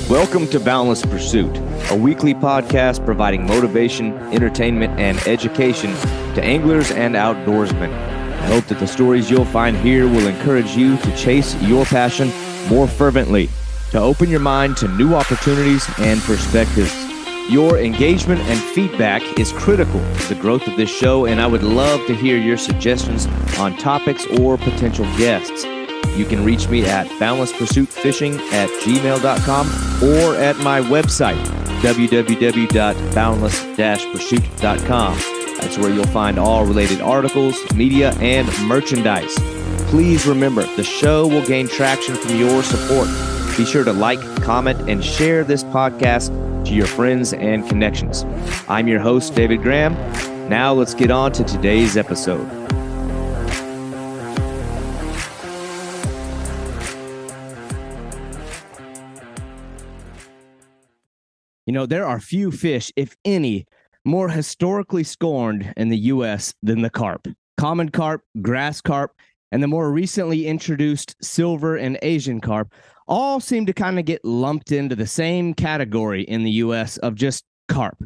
Welcome to Boundless Pursuit, a weekly podcast providing motivation, entertainment, and education to anglers and outdoorsmen. I hope that the stories you'll find here will encourage you to chase your passion more fervently, to open your mind to new opportunities and perspectives. Your engagement and feedback is critical to the growth of this show, and I would love to hear your suggestions on topics or potential guests. You can reach me at boundlesspursuitfishing@gmail.com or at my website, www.boundless-pursuit.com. That's where you'll find all related articles, media, and merchandise. Please remember, the show will gain traction from your support. Be sure to like, comment, and share this podcast to your friends and connections. I'm your host, David Graham. Now let's get on to today's episode. You know, there are few fish, if any, more historically scorned in the U.S. than the carp. Common carp, grass carp, and the more recently introduced silver and Asian carp all seem to kind of get lumped into the same category in the U.S. of just carp.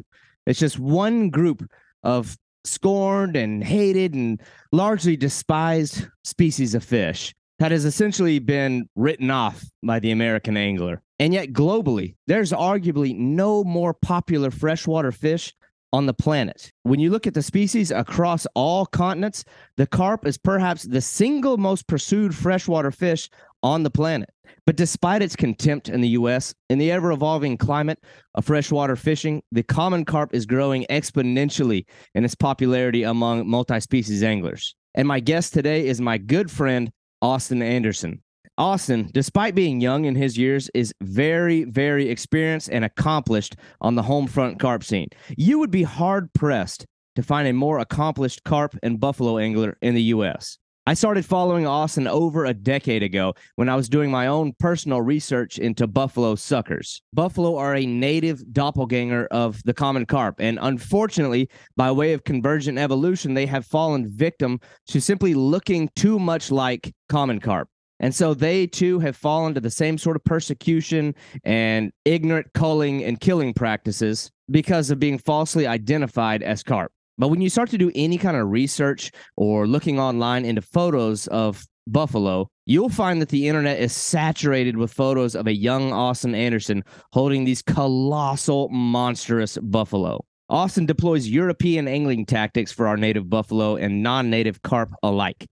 It's just one group of scorned and hated and largely despised species of fish that has essentially been written off by the American angler. And yet globally, there's arguably no more popular freshwater fish on the planet. When you look at the species across all continents, the carp is perhaps the single most pursued freshwater fish on the planet. But despite its contempt in the U.S., in the ever-evolving climate of freshwater fishing, the common carp is growing exponentially in its popularity among multi-species anglers. And my guest today is my good friend, Austin Anderson. Austin, despite being young in his years, is very, very experienced and accomplished on the home front carp scene. You would be hard-pressed to find a more accomplished carp and buffalo angler in the U.S. I started following Austin over a decade ago when I was doing my own personal research into buffalo suckers. Buffalo are a native doppelganger of the common carp, and unfortunately, by way of convergent evolution, they have fallen victim to simply looking too much like common carp. And so they, too, have fallen to the same sort of persecution and ignorant culling and killing practices because of being falsely identified as carp. But when you start to do any kind of research or looking online into photos of buffalo, you'll find that the internet is saturated with photos of a young Austin Anderson holding these colossal, monstrous buffalo. Austin deploys European angling tactics for our native buffalo and non-native carp alike.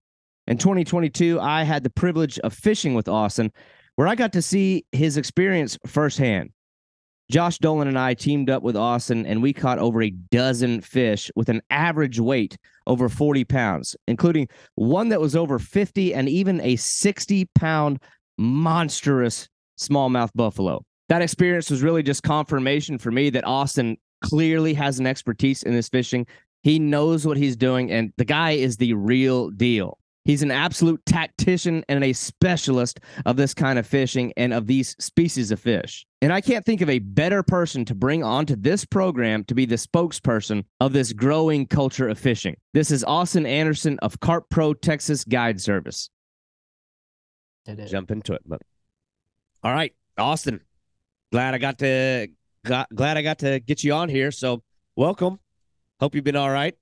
In 2022, I had the privilege of fishing with Austin, where I got to see his experience firsthand. Josh Dolan and I teamed up with Austin, and we caught over a dozen fish with an average weight over 40 pounds, including one that was over 50 and even a 60-pound monstrous smallmouth buffalo. That experience was really just confirmation for me that Austin clearly has an expertise in this fishing. He knows what he's doing, and the guy is the real deal. He's an absolute tactician and a specialist of this kind of fishing and of these species of fish. And I can't think of a better person to bring onto this program to be the spokesperson of this growing culture of fishing. This is Austin Anderson of Carppro Texas Guide Service. Jump into it. But all right, Austin, glad I got to get you on here. So welcome. Hope you've been all right.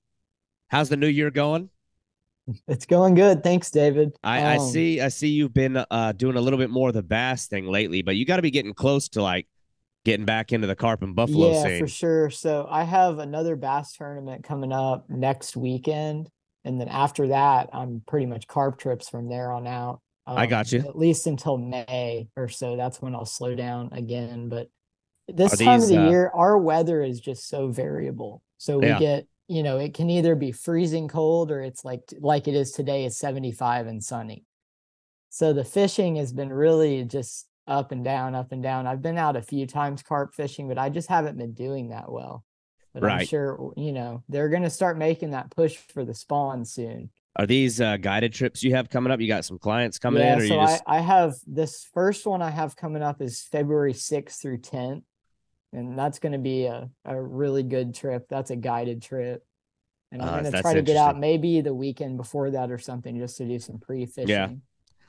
How's the new year going? It's going good. Thanks, David. I see you've been doing a little bit more of the bass thing lately, but you got to be getting close to like getting back into the carp and buffalo scene. Yeah, for sure. So I have another bass tournament coming up next weekend. And then after that, I'm pretty much carp trips from there on out. I got you. At least until May or so. That's when I'll slow down again. But this time of the year, our weather is just so variable. So we get, it can either be freezing cold or it's like it is today, it's 75 and sunny. So the fishing has been really just up and down, up and down. I've been out a few times carp fishing, but I just haven't been doing that well. But I'm sure, they're going to start making that push for the spawn soon. Are these guided trips you have coming up? You got some clients coming in? Or so I have this first one I have coming up is February 6th through 10th. And that's going to be a really good trip. That's a guided trip. And I'm going to try to get out maybe the weekend before that or something just to do some pre-fishing. Yeah.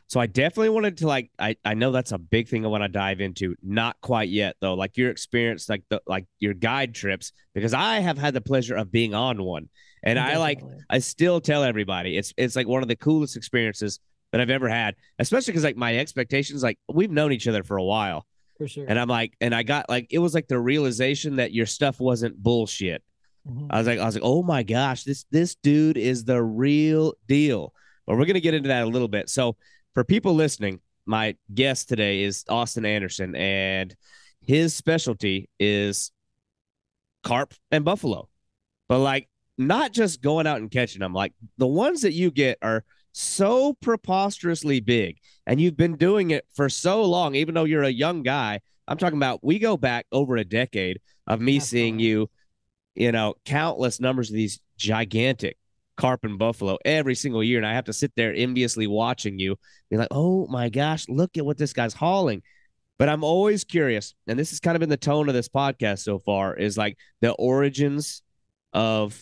So I definitely wanted to I know that's a big thing I want to dive into. Not quite yet though. Like your experience, like your guide trips, because I have had the pleasure of being on one. And Definitely. I still tell everybody it's like one of the coolest experiences that I've ever had, especially because like my expectations, like we've known each other for a while. For sure. And I'm like, and I got like it was like the realization that your stuff wasn't bullshit. Mm-hmm. I was like, oh my gosh, this dude is the real deal. But we're gonna get into that a little bit. So for people listening, my guest today is Austin Anderson, and his specialty is carp and buffalo. But like not just going out and catching them, like the ones that you get are so preposterously big, and you've been doing it for so long, even though you're a young guy. I'm talking about we go back over a decade of me seeing you, countless numbers of these gigantic carp and buffalo every single year. And I have to sit there enviously watching you, be like, oh my gosh, look at what this guy's hauling. But I'm always curious, and this has kind of been the tone of this podcast so far, is like the origins of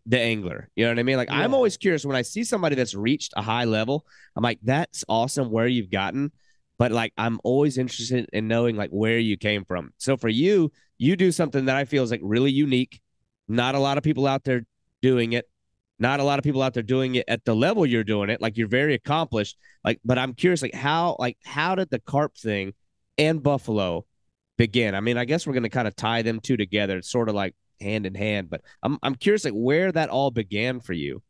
the angler. You know what I mean? Like, yeah. I'm always curious when I see somebody that's reached a high level, I'm like, that's awesome where you've gotten. But like, I'm always interested in knowing like where you came from. So for you, you do something that I feel is like really unique. Not a lot of people out there doing it. Not a lot of people out there doing it at the level you're doing it. Like you're very accomplished. Like, but I'm curious, how did the carp thing and buffalo begin? I mean, I guess we're going to kind of tie them two together. It's sort of like hand in hand, but I'm curious like where that all began for you.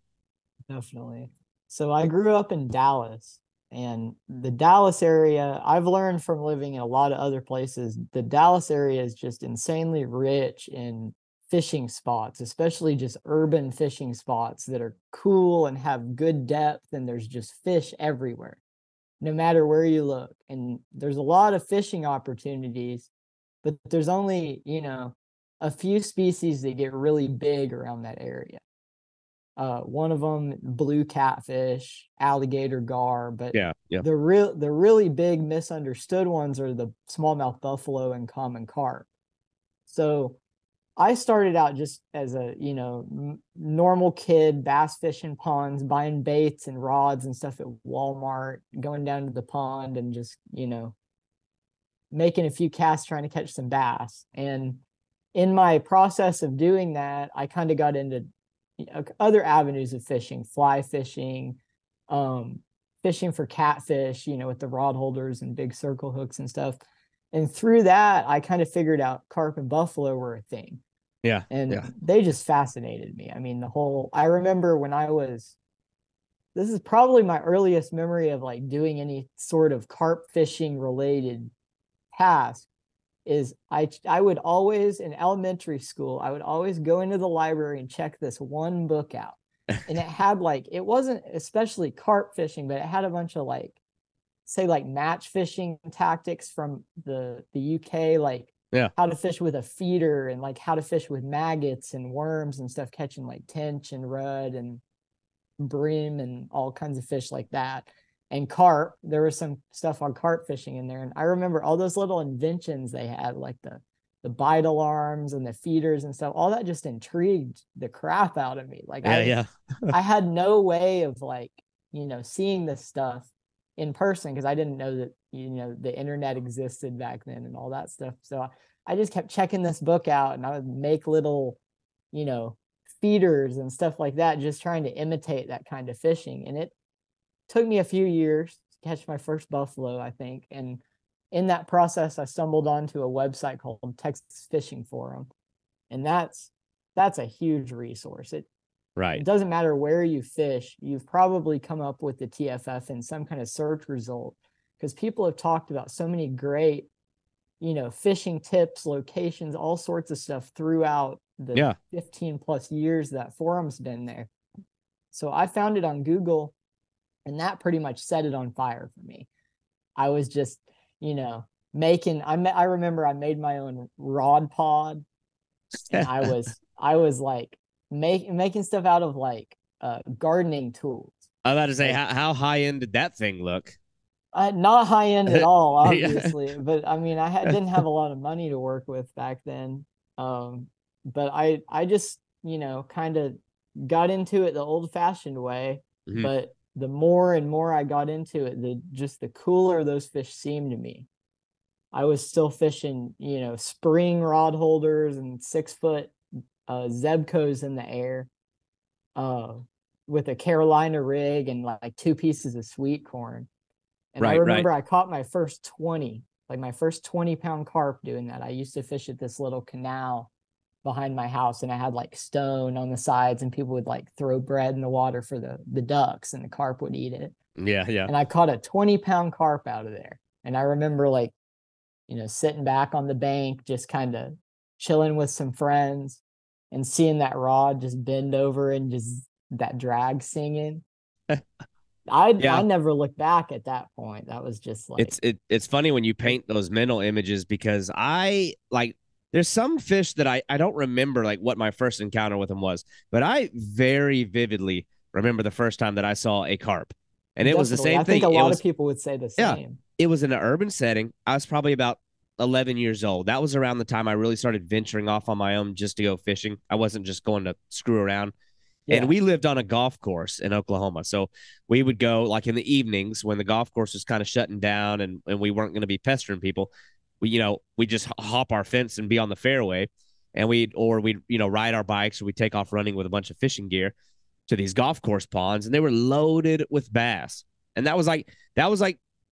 Definitely. So I grew up in Dallas, and the Dallas area, I've learned from living in a lot of other places, the Dallas area is just insanely rich in fishing spots, especially just urban fishing spots that are cool and have good depth, and there's just fish everywhere, no matter where you look. And there's a lot of fishing opportunities, but there's only, a few species that get really big around that area. One of them, blue catfish, alligator gar, but the really big misunderstood ones are the smallmouth buffalo and common carp. So I started out just as a, normal kid, bass fishing ponds, buying baits and rods and stuff at Walmart, going down to the pond and just, making a few casts trying to catch some bass. And in my process of doing that, I kind of got into other avenues of fishing, fly fishing, fishing for catfish, with the rod holders and big circle hooks and stuff. And through that, I kind of figured out carp and buffalo were a thing. Yeah. And they just fascinated me. I mean, I remember when this is probably my earliest memory of like doing any sort of carp fishing related task, is I would always, in elementary school, I would always go into the library and check this one book out. And it had it wasn't especially carp fishing, but it had a bunch of say match fishing tactics from the UK, how to fish with a feeder and how to fish with maggots and worms and stuff, catching tench and rudd and brim and all kinds of fish like that. And carp, there was some stuff on carp fishing in there. And I remember all those little inventions they had, like the bite alarms and the feeders and stuff. All that just intrigued the crap out of me. I had no way of seeing this stuff in person, because I didn't know that, the internet existed back then and all that stuff. So I just kept checking this book out, and I would make little, feeders and stuff like that, just trying to imitate that kind of fishing. And it took me a few years to catch my first buffalo, I think. And in that process, I stumbled onto a website called Texas Fishing Forum. And that's a huge resource. It doesn't matter where you fish, you've probably come up with the TFF in some kind of search result, because people have talked about so many great, fishing tips, locations, all sorts of stuff throughout the 15 plus years that forum's been there. So I found it on Google, and that pretty much set it on fire for me. I was just, I remember I made my own rod pod, and I was making stuff out of gardening tools. I'm about to say, how high end did that thing look? Not high end at all, obviously. But I mean, didn't have a lot of money to work with back then. But I just, kind of got into it the old fashioned way. Mm-hmm. But the more and more I got into it, the cooler those fish seemed to me. I was still fishing, spring rod holders and 6-foot Zebcos in the air, with a Carolina rig and like 2 pieces of sweet corn. And I remember I caught my first 20-pound carp doing that. I used to fish at this little canal behind my house, and I had like stone on the sides, and people would like throw bread in the water for the ducks, and the carp would eat it. Yeah. And I caught a 20-pound carp out of there. And I remember like, sitting back on the bank, just kind of chilling with some friends and seeing that rod just bend over and just that drag singing. I never looked back at that point. That was just like, it's funny when you paint those mental images, because there's some fish that I don't remember like what my first encounter with them was, but I very vividly remember the first time that I saw a carp. And it was the same thing. I think a lot of people would say the same. Yeah, it was in an urban setting. I was probably about 11 years old. That was around the time I really started venturing off on my own just to go fishing. I wasn't just going to screw around. Yeah. And we lived on a golf course in Oklahoma. So we would go like in the evenings when the golf course was kind of shutting down and we weren't going to be pestering people. We just hop our fence and be on the fairway, and we'd ride our bikes, or we'd take off running with a bunch of fishing gear to these golf course ponds, and they were loaded with bass. And that was like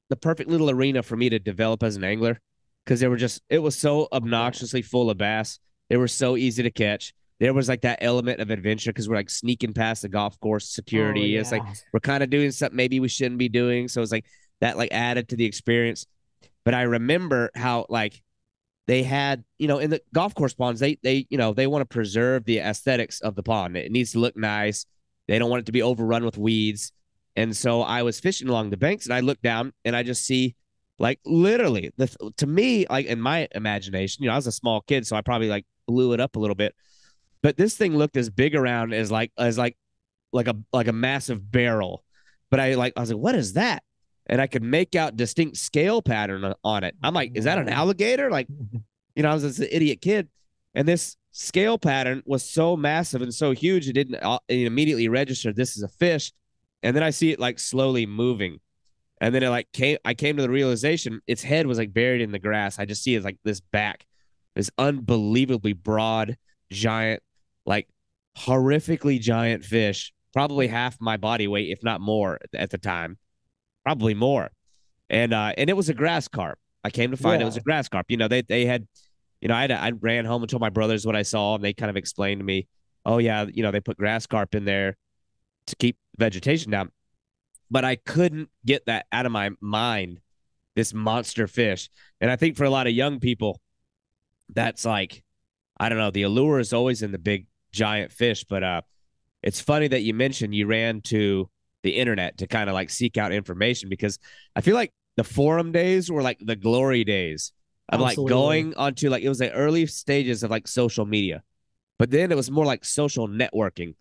the perfect little arena for me to develop as an angler, because it was so obnoxiously full of bass. They were so easy to catch. There was like that element of adventure, because we're like sneaking past the golf course security. Yeah. It's like we're kind of doing something maybe we shouldn't be doing. So it's like that like added to the experience. But I remember how like they had, in the golf course ponds, they want to preserve the aesthetics of the pond. It needs to look nice. They don't want it to be overrun with weeds. And so I was fishing along the banks, and I look down and I just see like literally to me, like in my imagination, I was a small kid, so I probably like blew it up a little bit. But this thing looked as big around as a massive barrel. But I was like, what is that? And I could make out distinct scale pattern on it. I'm like, is that an alligator? Like, I was just an idiot kid. And this scale pattern was so massive and so huge, it immediately registered this is a fish. And then I see it like slowly moving. And then I came to the realization its head was like buried in the grass. I just see it like this back, this unbelievably broad, giant, like horrifically giant fish, probably half my body weight, if not more at the time. Probably more. And it was a grass carp. I came to find it was a grass carp. They had, I ran home and told my brothers what I saw, and they kind of explained to me, oh yeah, they put grass carp in there to keep vegetation down. But I couldn't get that out of my mind, this monster fish. And I think for a lot of young people, that's like, I don't know, the allure is always in the big giant fish. But it's funny that you mentioned you ran to the internet to kind of like seek out information, because I feel like the forum days were like the glory days of like going onto like, it was the early stages of like social media, but then it was more like social networking.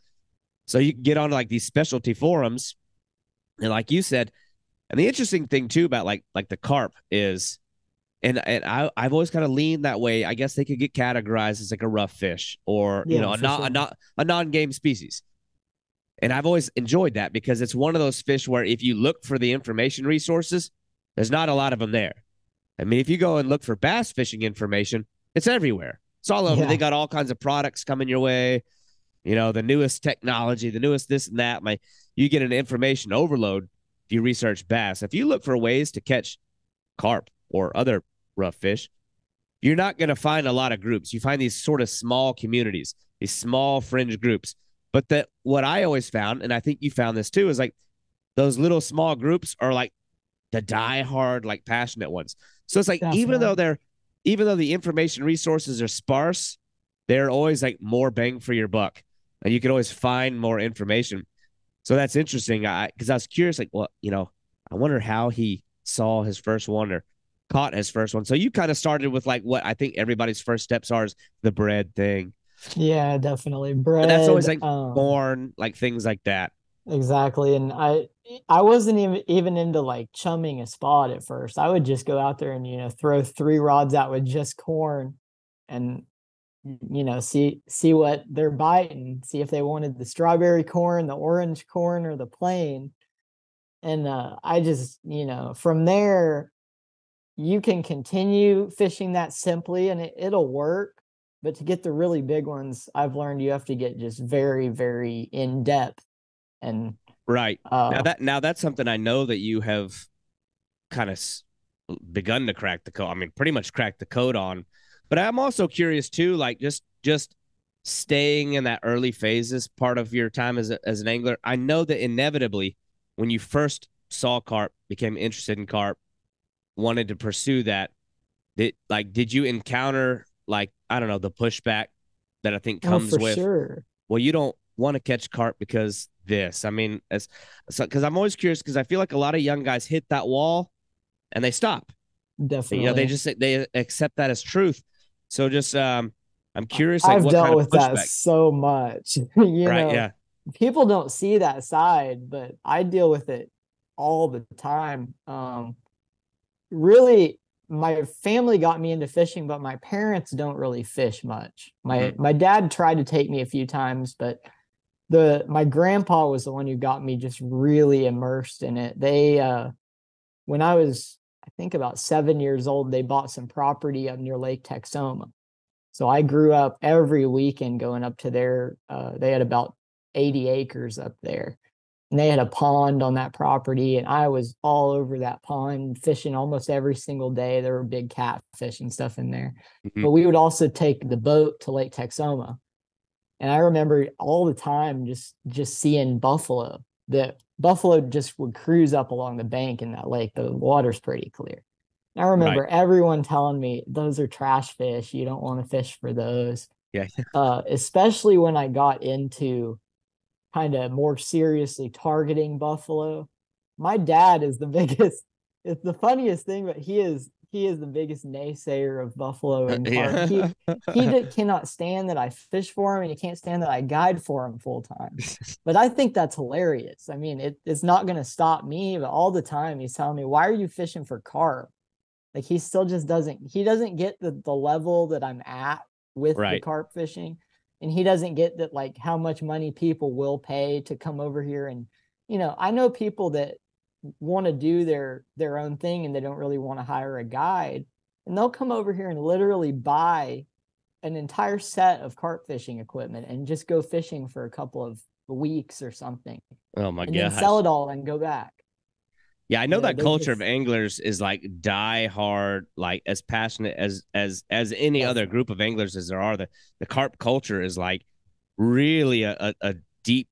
So you can get on like these specialty forums, and like you said, and the interesting thing too about like the carp is, and I've always kind of leaned that way. I guess they could get categorized as like a rough fish, or a non-game species. And I've always enjoyed that, because it's one of those fish where if you look for the information resources, there's not a lot of them there. I mean, if you go and look for bass fishing information, it's everywhere. It's all over. Yeah. They got all kinds of products coming your way. The newest technology, the newest this and that. You get an information overload if you research bass. If you look for ways to catch carp or other rough fish, you're not going to find a lot of groups. You find these sort of small communities, these small fringe groups. But what I always found, and I think you found this too, is like those little small groups are like the diehard, like passionate ones. So it's like, even though the information resources are sparse, they're always like more bang for your buck, and you can always find more information. So that's interesting. Because I was curious, like, well, I wonder how he saw his first one or caught his first one. So you kind of started with like what I think everybody's first steps are, is the bread thing. Yeah, definitely. Bread. But that's always like corn, like things like that. Exactly. And I wasn't even into like chumming a spot at first. I would just go out there and, throw 3 rods out with just corn, and, see what they're biting, see if they wanted the strawberry corn, the orange corn, or the plain. And I just, from there, you can continue fishing that simply and it'll work. But to get the really big ones, I've learned you have to get just very, very in depth. And right. Now that's something I know that you have kind of begun to crack the code. I mean, pretty much cracked the code on. But I'm also curious too, like just staying in that early phases part of your time as an angler. I know that inevitably, when you first saw carp, became interested in carp, wanted to pursue that, did you encounter, like, I don't know, the pushback that I think comes with, sure. Well, you don't want to catch carp because this. I mean, because I'm always curious, because I feel like a lot of young guys hit that wall and they stop. Definitely. They accept that as truth. So just I'm curious. I've dealt with that so much. Yeah. People don't see that side, but I deal with it all the time. Really, my family got me into fishing, but my parents don't really fish much. My dad tried to take me a few times, but my grandpa was the one who got me just really immersed in it. When I was, I think, about 7 years old, they bought some property up near Lake Texoma. So I grew up every weekend going up to there. They had about 80 acres up there. And they had a pond on that property. And I was all over that pond fishing almost every single day. There were big catfish and stuff in there. Mm-hmm. But we would also take the boat to Lake Texoma. And I remember all the time just seeing buffalo. The buffalo just would cruise up along the bank in that lake. The water's pretty clear. I remember everyone telling me those are trash fish. You don't want to fish for those. Yeah. Especially when I got into kind of more seriously targeting buffalo. My dad is the biggest. It's the funniest thing, but he is the biggest naysayer of buffalo and carp. Yeah. He cannot stand that I fish for him, and he can't stand that I guide for him full time. But I think that's hilarious. I mean, it's not going to stop me, but all the time he's telling me, "Why are you fishing for carp?" Like, he still just doesn't get the level that I'm at with the carp fishing. And he doesn't get that, like, how much money people will pay to come over here. And, I know people that want to do their own thing and they don't really want to hire a guide. And they'll come over here and literally buy an entire set of carp fishing equipment and just go fishing for a couple of weeks or something. Oh my God. And then sell it all and go back. Yeah, I know that culture of anglers is like die hard, like as passionate as any other group of anglers as there are. The carp culture is like really a deep,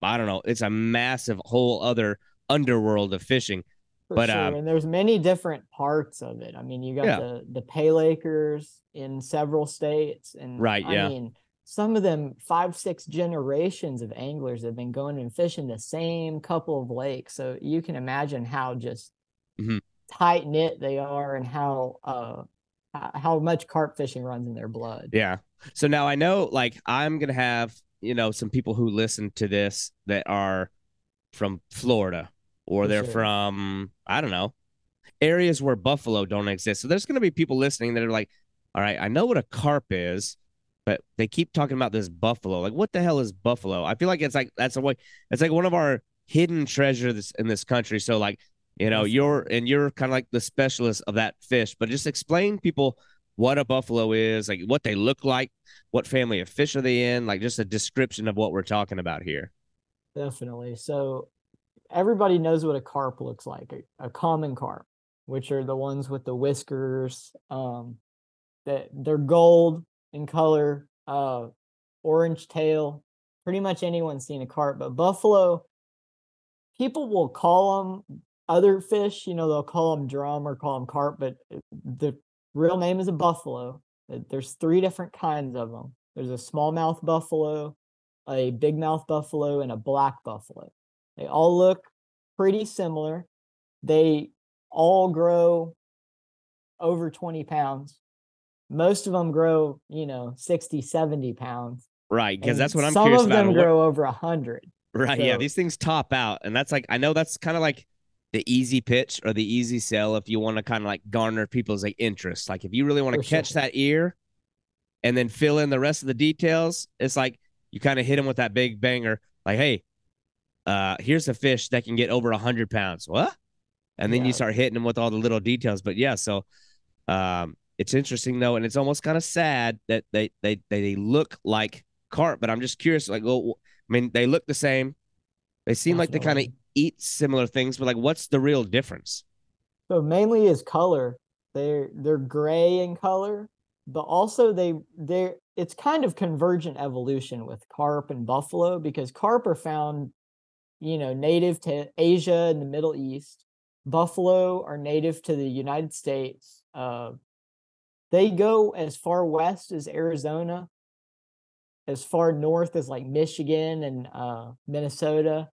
I don't know, it's a massive whole other underworld of fishing. For sure. And there's many different parts of it. I mean, you got the Pay Lakers in several states, and I mean, some of them 5-6 generations of anglers have been going and fishing the same couple of lakes. So you can imagine how just tight knit they are, and how much carp fishing runs in their blood. Yeah. So now I know, like, I'm going to have, some people who listen to this that are from Florida, or they're from, I don't know, areas where buffalo don't exist. So there's going to be people listening that are like, all right, I know what a carp is, but they keep talking about this buffalo. Like, what the hell is buffalo? I feel like it's like it's like one of our hidden treasures in this country. So, like, you're kind of like the specialist of that fish, but just explain people what a buffalo is, like what they look like, what family of fish are they in, like just a description of what we're talking about here. Definitely. So everybody knows what a carp looks like, a common carp, which are the ones with the whiskers, that they're gold in color, orange tail. Pretty much anyone's seen a carp, but buffalo, people will call them other fish, they'll call them drum or call them carp, but the real name is a buffalo. There's 3 different kinds of them. There's a smallmouth buffalo, a big mouth buffalo, and a black buffalo. They all look pretty similar. They all grow over 20 pounds. Most of them grow, 60, 70 pounds. Right, because that's what I'm curious about. Some of them grow over 100. Right, so, yeah, these things top out. And that's like, I know that's kind of like the easy pitch or the easy sell if you want to kind of like garner people's like interest. Like, if you really want to catch that ear and then fill in the rest of the details, it's like you kind of hit them with that big banger. Like, hey, here's a fish that can get over 100 pounds. What? And then you start hitting them with all the little details. But yeah, so it's interesting though, and it's almost kind of sad that they look like carp. But I'm just curious, like, well, I mean, they look the same. They seem like they kind of eat similar things, but like, what's the real difference? So mainly is color. They're gray in color, but also it's kind of convergent evolution with carp and buffalo, because carp are found, native to Asia and the Middle East. Buffalo are native to the United States. They go as far west as Arizona, as far north as like Michigan and Minnesota,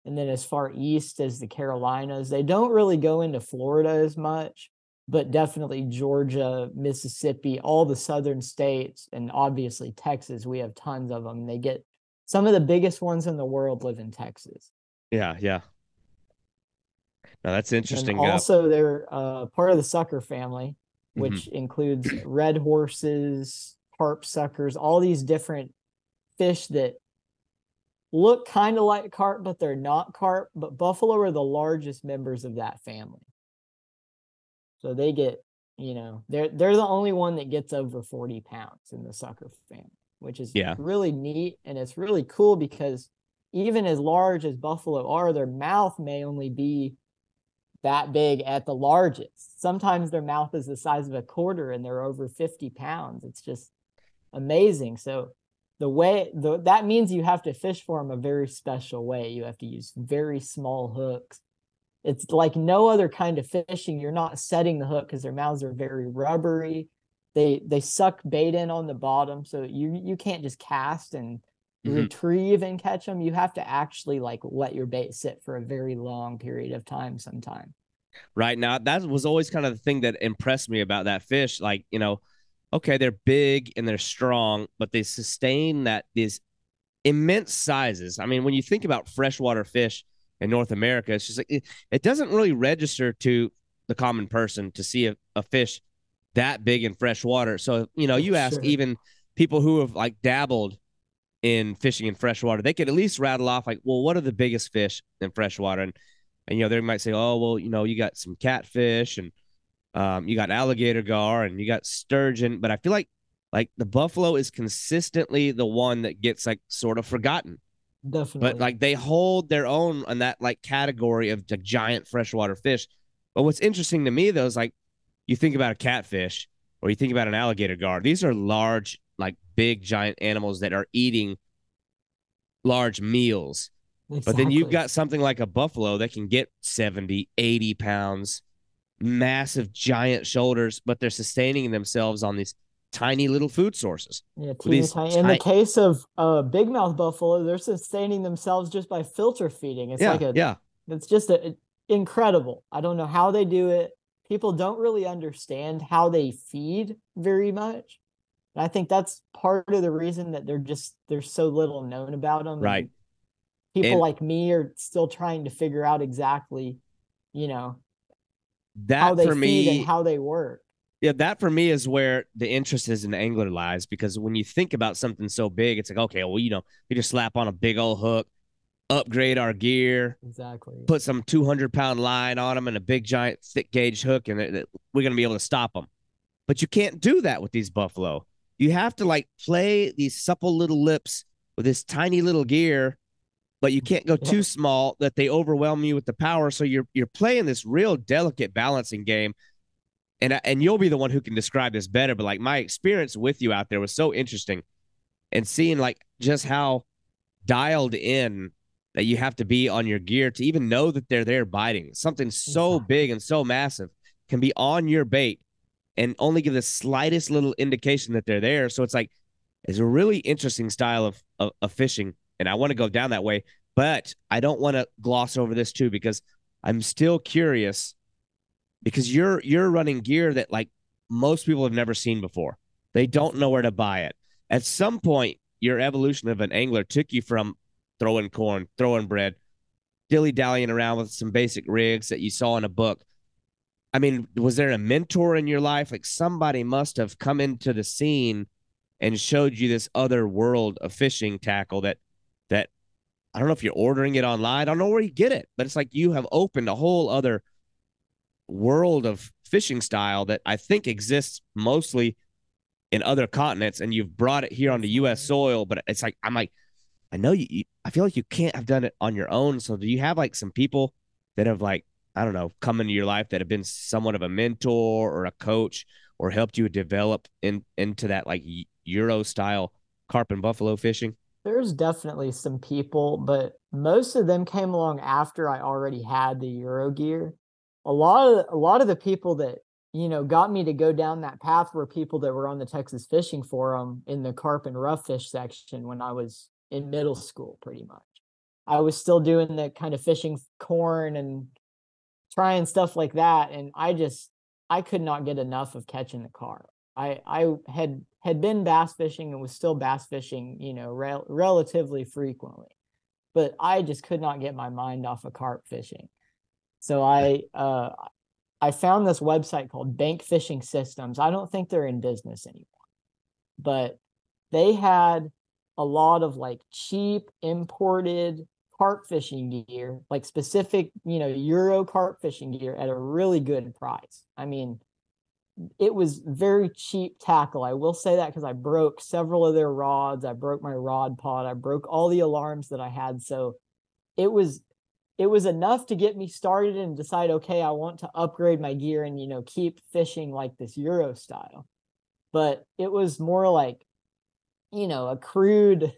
and then as far east as the Carolinas. They don't really go into Florida as much, but definitely Georgia, Mississippi, all the southern states, and obviously Texas. We have tons of them. They get some of the biggest ones in the world live in Texas. Yeah. Now that's interesting. And also, they're part of the sucker family, which includes red horses, carp suckers, all these different fish that look kind of like carp, but they're not carp. But buffalo are the largest members of that family. So they get, they're the only one that gets over 40 pounds in the sucker family, which is really neat. And it's really cool because even as large as buffalo are, their mouth may only be that big at the largest. Sometimes their mouth is the size of a quarter and they're over 50 pounds. It's just amazing. So that means you have to fish for them a very special way. You have to use very small hooks. It's like no other kind of fishing. You're not setting the hook because their mouths are very rubbery. They suck bait in on the bottom, so you can't just cast and retrieve and catch them. You have to actually like let your bait sit for a very long period of time sometime. Right. Now, that was always kind of the thing that impressed me about that fish. Like, okay, they're big and they're strong, but they sustain these immense sizes. I mean, when you think about freshwater fish in North America, it's just like it doesn't really register to the common person to see a fish that big in freshwater. So, you ask even people who have like dabbled in fishing in freshwater, they could at least rattle off like, well, what are the biggest fish in freshwater? And they might say, oh, well, you got some catfish and you got alligator gar and you got sturgeon. But I feel like the buffalo is consistently the one that gets like sort of forgotten. Definitely. But like they hold their own on that like category of the giant freshwater fish. But what's interesting to me though is like you think about a catfish or you think about an alligator gar. These are large, like big giant animals that are eating large meals. Exactly. But then you've got something like a buffalo that can get 70, 80 pounds, massive giant shoulders, but they're sustaining themselves on these tiny little food sources. Yeah, tiny. In the case of big mouth buffalo, they're sustaining themselves just by filter feeding. It's it's just incredible. I don't know how they do it. People don't really understand how they feed very much. And I think that's part of the reason that there's so little known about them. Right. People like me are still trying to figure out exactly, how they feed and how they work. Yeah, that for me is where the interest as an angler lies, because when you think about something so big, it's like, okay, well, we just slap on a big old hook, upgrade our gear, exactly, put some 200-pound line on them and a big giant thick gauge hook, and we're going to be able to stop them. But you can't do that with these buffalo. You have to like play these supple little lips with this tiny little gear, but you can't go too small that they overwhelm you with the power. So you're playing this real delicate balancing game. And you'll be the one who can describe this better, but like my experience with you out there was so interesting, and seeing like just how dialed in that you have to be on your gear to even know that they're there biting. Something so big and so massive can be on your bait and only give the slightest little indication that they're there. So it's a really interesting style of fishing, and I want to go down that way, but I don't want to gloss over this too, because I'm still curious. Because you're running gear that like most people have never seen before. They don't know where to buy it. At some point, your evolution of an angler took you from throwing corn, throwing bread, dilly-dallying around with some basic rigs that you saw in a book. I mean, was there a mentor in your life? Like somebody must have come into the scene and showed you this other world of fishing tackle that I don't know if you're ordering it online. I don't know where you get it, but it's like you have opened a whole other world of fishing style that I think exists mostly in other continents, and you've brought it here onto U.S. soil. But it's like, I'm like, I know I feel like you can't have done it on your own. So do you have like some people that have like, I don't know, come into your life that have been somewhat of a mentor or a coach or helped you develop into that like Euro style carp and buffalo fishing? There's definitely some people, but most of them came along after I already had the Euro gear. A lot of the people that, you know, got me to go down that path were people that were on the Texas Fishing Forum in the carp and rough fish section when I was in middle school, pretty much. I was still doing the kind of fishing corn and trying stuff like that. And I could not get enough of catching the carp. I had been bass fishing and was still bass fishing, you know, relatively frequently, but I just could not get my mind off of carp fishing. So I found this website called Bank Fishing Systems. I don't think they're in business anymore, but they had a lot of like cheap imported carp fishing gear, like specific, you know, Euro carp fishing gear at a really good price. I mean, it was very cheap tackle. I will say that because I broke several of their rods. I broke my rod pod. I broke all the alarms that I had. So it was enough to get me started and decide, okay, I want to upgrade my gear and, you know, keep fishing like this Euro style. But it was more like, you know, a crude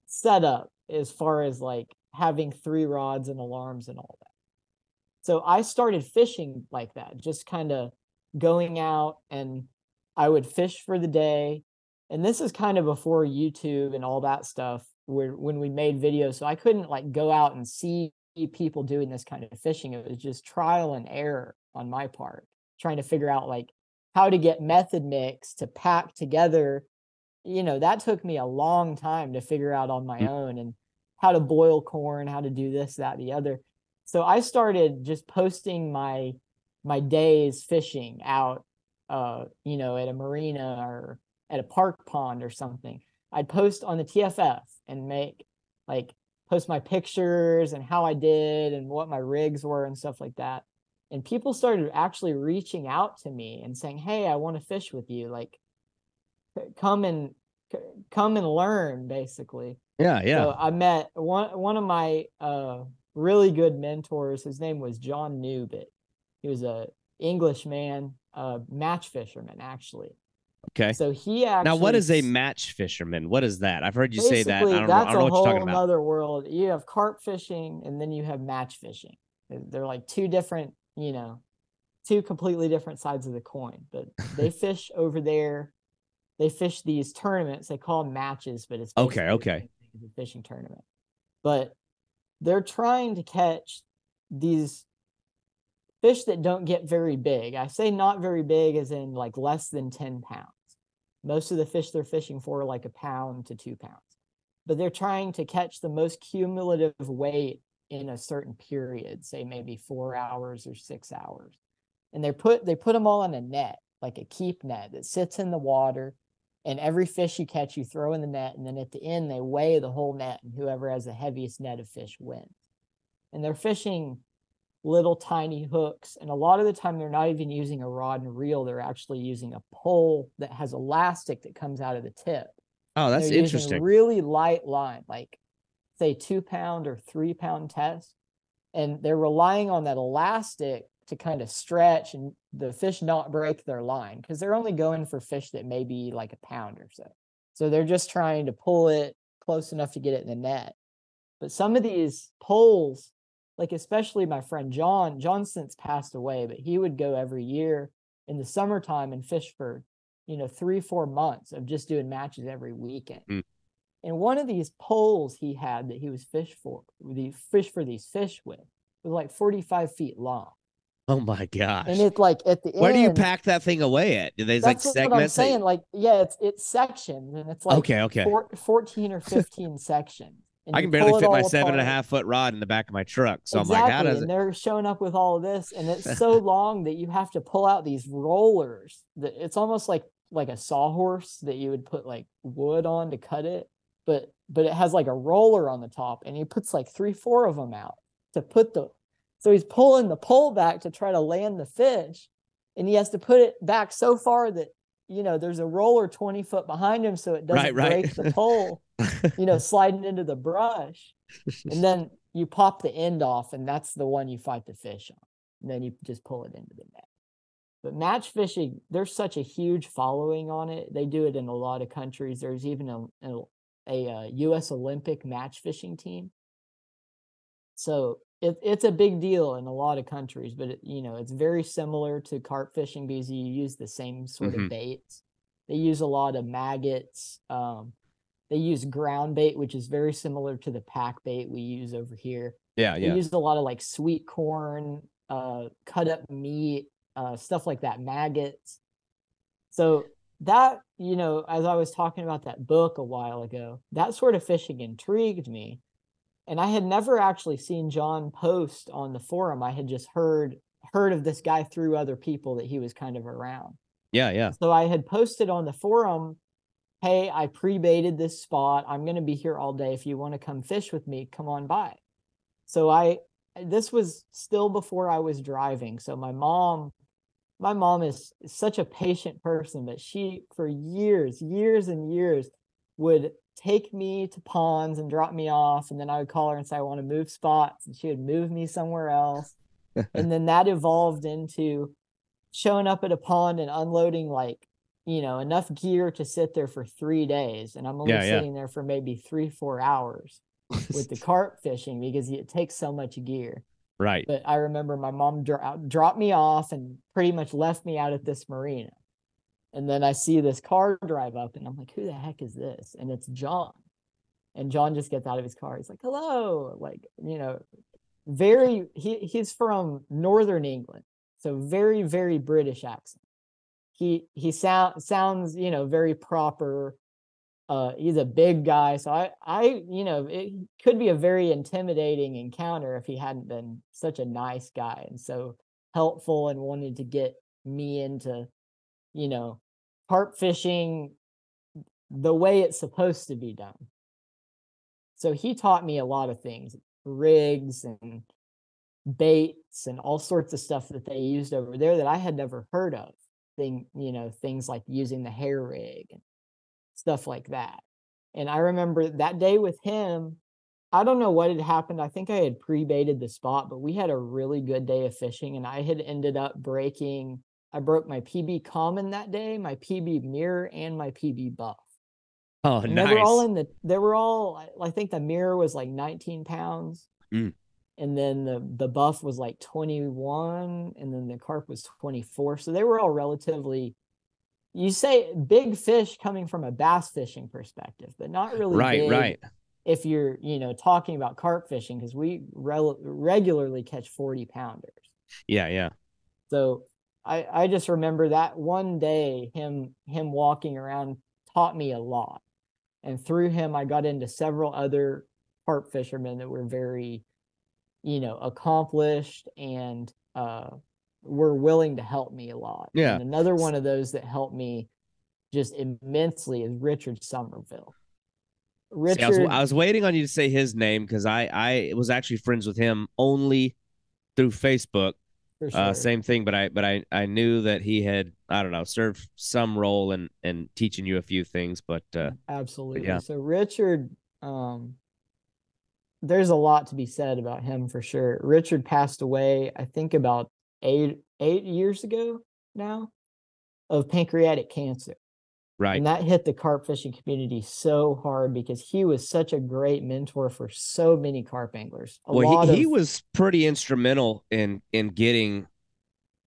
setup as far as like having 3 rods and alarms and all that. So I started fishing like that, just kind of going out, and I would fish for the day. And this is kind of before YouTube and all that stuff, when we made videos. So I couldn't like go out and see people doing this kind of fishing. It was just trial and error on my part, trying to figure out like how to get method mix to pack together. You know, that took me a long time to figure out on my own, and how to boil corn, how to do this, that, the other. So I started just posting my days fishing out, you know, at a marina or at a park pond or something. I'd post on the TFF and post my pictures and how I did and what my rigs were and stuff like that. And people started actually reaching out to me and saying, hey, I want to fish with you. Like, come and learn, basically. Yeah. So I met one of my really good mentors. His name was John Newbit. He was a Englishman, match fisherman, actually. Okay. So he actually. Now, what is a match fisherman? What is that? I've heard you say that. I don't know what you're talking about. That's a whole other world. You have carp fishing, and then you have match fishing. They're like two different, you know, two completely different sides of the coin. But they fish over there. They fish these tournaments. They call them matches, but it's okay. A fishing tournament. But they're trying to catch these fish that don't get very big. I say not very big as in like less than 10 pounds. Most of the fish they're fishing for are like 1 pound to 2 pounds. But they're trying to catch the most cumulative weight in a certain period, say maybe 4 hours or 6 hours. And they put them all in a net, like a keep net that sits in the water. And every fish you catch, you throw in the net. And then at the end, they weigh the whole net. And whoever has the heaviest net of fish wins. And they're fishing little tiny hooks. And a lot of the time, they're not even using a rod and reel. They're actually using a pole that has elastic that comes out of the tip. Oh, that's interesting. Using really light line, like say 2 pound or 3 pound test. And they're relying on that elastic to kind of stretch and the fish not break their line, because they're only going for fish that may be like 1 pound or so. So they're just trying to pull it close enough to get it in the net. But some of these poles, like especially my friend John since passed away, but he would go every year in the summertime and fish for, 3-4 months of just doing matches every weekend. And one of these poles he had that he was fish for these fish with was like 45 feet long. Oh my gosh! And it's like at the end. Where do you pack that thing away at? Do they like segments? What I'm saying. Like, yeah, it's sections, and it's like okay. 14 or 15 sections. I can barely fit my 7.5 foot rod in the back of my truck. So exactly. I'm like, how does it? And they're showing up with all of this, and it's so long that you have to pull out these rollers. That it's almost like a sawhorse that you would put like wood on to cut it. but it has like a roller on the top, and he puts like 3-4 of them out to put so he's pulling the pole back to try to land the fish, and he has to put it back so far that, there's a roller 20 foot behind him so it doesn't break the pole, sliding into the brush. And then you pop the end off, and that's the one you fight the fish on. And then you just pull it into the net. But match fishing, there's such a huge following on it. They do it in a lot of countries. There's even a U.S. Olympic match fishing team. So it's a big deal in a lot of countries, but it's very similar to carp fishing because you use the same sort of baits. They use a lot of maggots. They use ground bait, which is very similar to the pack bait we use over here. Yeah. They use a lot of like sweet corn, cut up meat, stuff like that, maggots. So that, as I was talking about that book a while ago, that sort of fishing intrigued me. And I had never actually seen John post on the forum. I had just heard of this guy through other people that he was kind of around. Yeah. So I had posted on the forum, hey, I pre-baited this spot. I'm going to be here all day. If you want to come fish with me, come on by. So this was still before I was driving. So my mom is such a patient person, but she, for years and years, would take me to ponds and drop me off. And then I would call her and say, I want to move spots. And she would move me somewhere else. And then that evolved into showing up at a pond and unloading enough gear to sit there for 3 days. And I'm only sitting there for maybe 3-4 hours with the carp fishing because it takes so much gear. Right. But I remember my mom dropped me off and pretty much left me out at this marina. And then I see this car drive up, and I'm like, who the heck is this? And it's John. And John just gets out of his car. He's like, hello. He's from Northern England. So very, very British accent. He sounds, very proper. He's a big guy. So it could be a very intimidating encounter if he hadn't been such a nice guy and so helpful and wanted to get me into, carp fishing the way it's supposed to be done. So he taught me a lot of things, rigs and baits and all sorts of stuff that they used over there that I had never heard of. Things like using the hair rig and stuff like that. And I remember that day with him, I don't know what had happened. I think I had pre-baited the spot, but we had a really good day of fishing, and I had ended up I broke my PB common that day, my PB mirror, and my PB buff. Oh, and nice. I think the mirror was like 19 pounds. And then the buff was like 21, and then the carp was 24. So they were all relatively, you say big fish coming from a bass fishing perspective, but not really big. Right. If you're, talking about carp fishing, because we regularly catch 40 pounders. Yeah. So I just remember that one day, him walking around taught me a lot. And through him, I got into several other carp fishermen that were very, accomplished and were willing to help me a lot. Yeah. And another one of those that helped me just immensely is Richard Somerville. See, I was waiting on you to say his name because I was actually friends with him only through Facebook. For sure. Same thing, but I knew that he had, I don't know, served some role in teaching you a few things, but absolutely. But yeah. So Richard, there's a lot to be said about him for sure. Richard passed away, I think about eight years ago now, of pancreatic cancer. Right. And that hit the carp fishing community so hard because he was such a great mentor for so many carp anglers. He was pretty instrumental in getting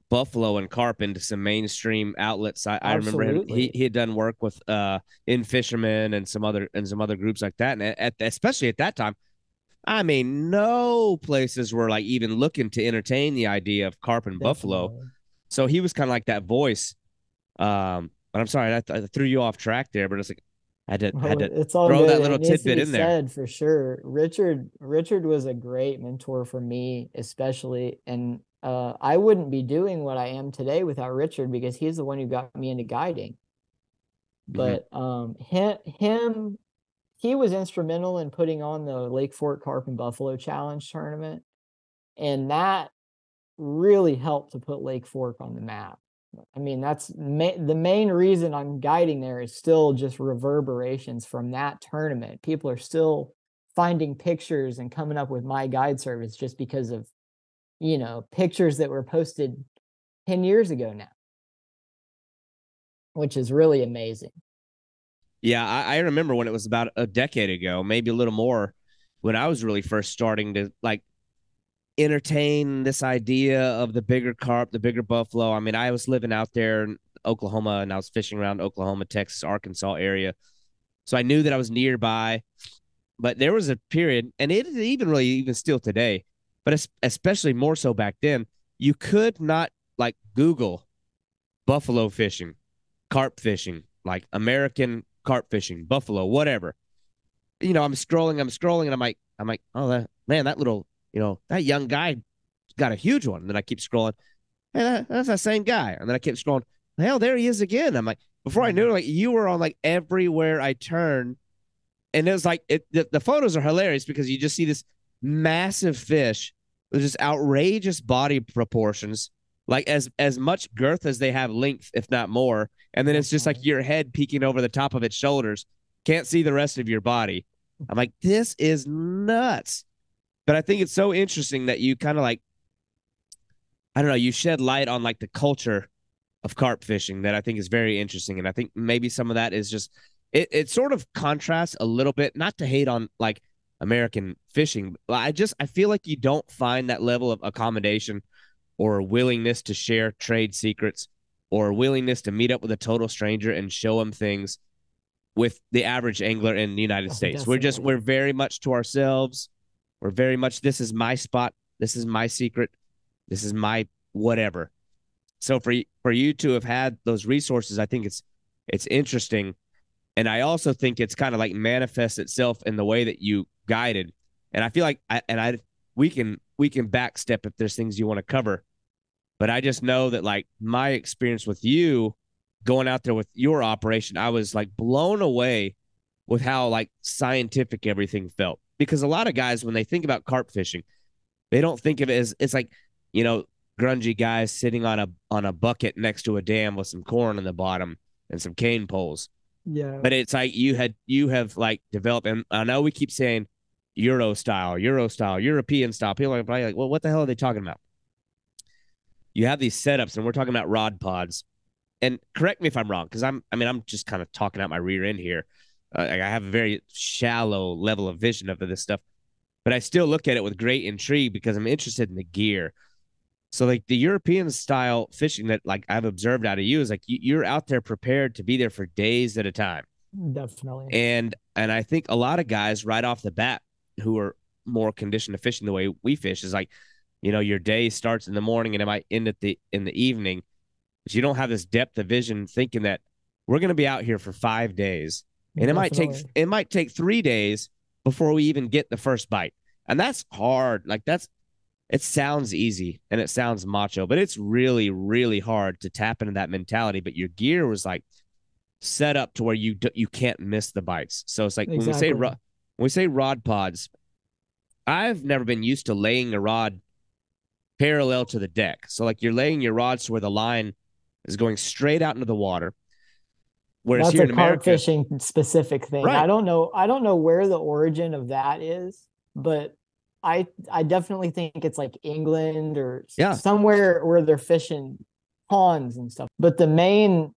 buffalo and carp into some mainstream outlets. I remember him. He had done work with In Fisherman and some other groups like that. And especially at that time, I mean, no places were like even looking to entertain the idea of carp and buffalo. So he was kind of like that voice. But I'm sorry, I threw you off track there, but it's like I had to throw that little tidbit in there. For sure. Richard was a great mentor for me, especially. And I wouldn't be doing what I am today without Richard because he's the one who got me into guiding. But he was instrumental in putting on the Lake Fork Carp and Buffalo Challenge tournament. And that really helped to put Lake Fork on the map. I mean, that's the main reason I'm guiding there is still just reverberations from that tournament. People are still finding pictures and coming up with my guide service just because of, you know, pictures that were posted 10 years ago now, which is really amazing. Yeah, I remember when it was about a decade ago, maybe a little more, when I was really first starting to like entertain this idea of the bigger carp, the bigger buffalo. I mean, I was living out there in Oklahoma, and I was fishing around Oklahoma, Texas, Arkansas area. So I knew that I was nearby. But there was a period, and it is even still today, but especially more so back then, you could not like Google buffalo fishing, carp fishing, like American carp fishing, buffalo, whatever. You know, I'm scrolling, and I'm like, oh, that little, you know, that young guy got a huge one. And then I keep scrolling. Hey, that's the same guy. And then I keep scrolling. Hell, there he is again. I'm like, before I knew it, like you were on like everywhere I turned. And it was like, the photos are hilarious because you just see this massive fish with just outrageous body proportions, like as much girth as they have length, if not more. And then it's just like your head peeking over the top of its shoulders. Can't see the rest of your body. I'm like, this is nuts. But I think it's so interesting that you kind of like, I don't know, you shed light on like the culture of carp fishing that I think is very interesting. And I think maybe some of that is just, it sort of contrasts a little bit, not to hate on like American fishing. I feel like you don't find that level of accommodation or willingness to share trade secrets or willingness to meet up with a total stranger and show them things with the average angler in the United States. Definitely. We're very much to ourselves. We're very much, this is my spot. This is my secret. This is my whatever. So for you to have had those resources, I think it's interesting. And I also think it's kind of like manifests itself in the way that you guided. And I feel like we can backstep if there's things you want to cover. But I just know that like my experience with you going out there with your operation, I was like blown away with how like scientific everything felt. Because a lot of guys, when they think about carp fishing, they don't think of it as, it's like, you know, grungy guys sitting on a bucket next to a dam with some corn in the bottom and some cane poles. Yeah. But it's like you have like developed, and I know we keep saying Euro style, European style. People are probably like, well, what the hell are they talking about? You have these setups, and we're talking about rod pods. And correct me if I'm wrong, because I'm just kind of talking out my rear end here. I have a very shallow level of vision of this stuff, but I still look at it with great intrigue because I'm interested in the gear. So like the European style fishing that like I've observed out of you is like you're out there prepared to be there for days at a time. Definitely. And I think a lot of guys right off the bat who are more conditioned to fishing the way we fish is like, you know, your day starts in the morning and it might end in the evening, but you don't have this depth of vision thinking that we're going to be out here for 5 days. And Definitely. it might take 3 days before we even get the first bite. And that's hard. Like it sounds easy and it sounds macho, but it's really, really hard to tap into that mentality. But your gear was like set up to where you can't miss the bites. So it's like Exactly. when we say rod pods, I've never been used to laying a rod parallel to the deck. So like you're laying your rods to where the line is going straight out into the water. Whereas That's here a in carp America, fishing specific thing. right? I don't know where the origin of that is, but I definitely think it's like England or somewhere where they're fishing ponds and stuff. But the main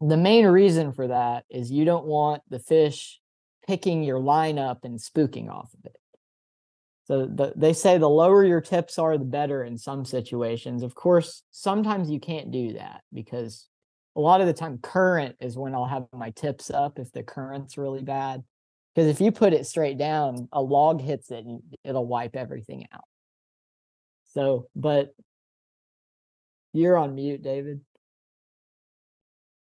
reason for that is you don't want the fish picking your line up and spooking off of it. So they say the lower your tips are, the better in some situations. Of course, sometimes you can't do that because a lot of the time current is when I'll have my tips up if the current's really bad. Because if you put it straight down, a log hits it and it'll wipe everything out. So, but you're on mute, David.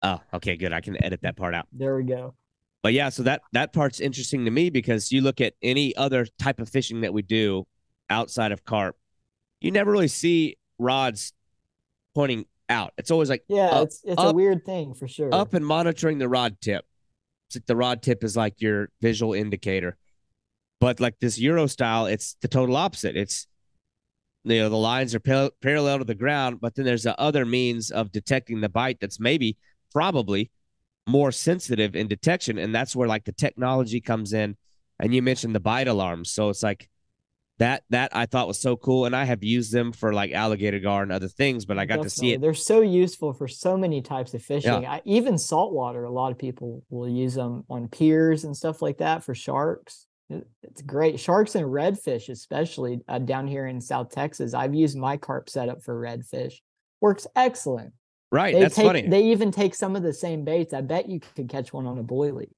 Oh, okay, good. I can edit that part out. There we go. But yeah, so that part's interesting to me because you look at any other type of fishing that we do outside of carp, you never really see rods pointing out. It's always like it's a weird thing for sure. Up and monitoring the rod tip. It's like the rod tip is like your visual indicator. But like this Euro style, it's the total opposite. It's, the lines are parallel to the ground, but then there's the other means of detecting the bite that's probably more sensitive in detection. And that's where like the technology comes in. And you mentioned the bite alarms. So it's like that I thought was so cool. And I have used them for like alligator gar and other things, but I got to see it. They're so useful for so many types of fishing. Yeah. Even saltwater, a lot of people will use them on piers and stuff like that for sharks. It's great. Sharks and redfish, especially down here in South Texas. I've used my carp setup for redfish. Works excellent. Right. That's funny. They even take some of the same baits. I bet you could catch one on a boilie.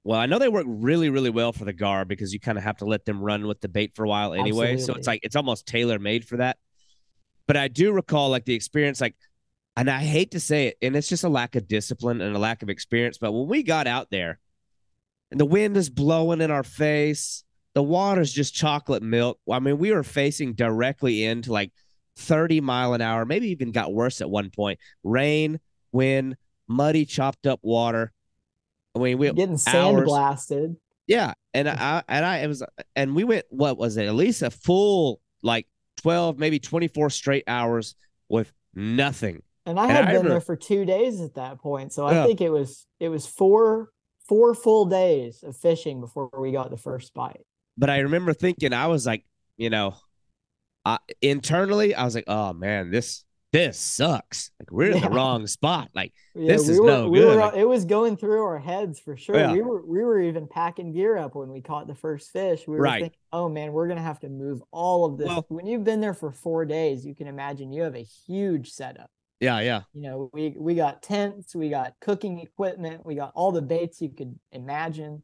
Well, I know they work really, really well for the gar because you kind of have to let them run with the bait for a while anyway. Absolutely. So it's like, it's almost tailor made for that. But I do recall like the experience, like, and I hate to say it, and it's just a lack of discipline and a lack of experience. But when we got out there, and the wind is blowing in our face, the water's just chocolate milk. I mean, we were facing directly into like 30-mile-an-hour, maybe even got worse at one point. Rain, wind, muddy, chopped up water. I mean, we getting sandblasted. Yeah, and we went, what was it? At least a full like 12, maybe 24 straight hours with nothing. And I had been there for 2 days at that point, so I think it was 4 full days of fishing before we got the first bite. But I remember thinking, I was like, internally, I was like, oh man, this sucks. Like we're in the wrong spot. Like this is no good. It was going through our heads for sure. Yeah. We were even packing gear up when we caught the first fish. We were thinking, oh man, we're gonna have to move all of this. Well, when you've been there for 4 days, you can imagine you have a huge setup. Yeah. We got tents, we got cooking equipment, we got all the baits you could imagine.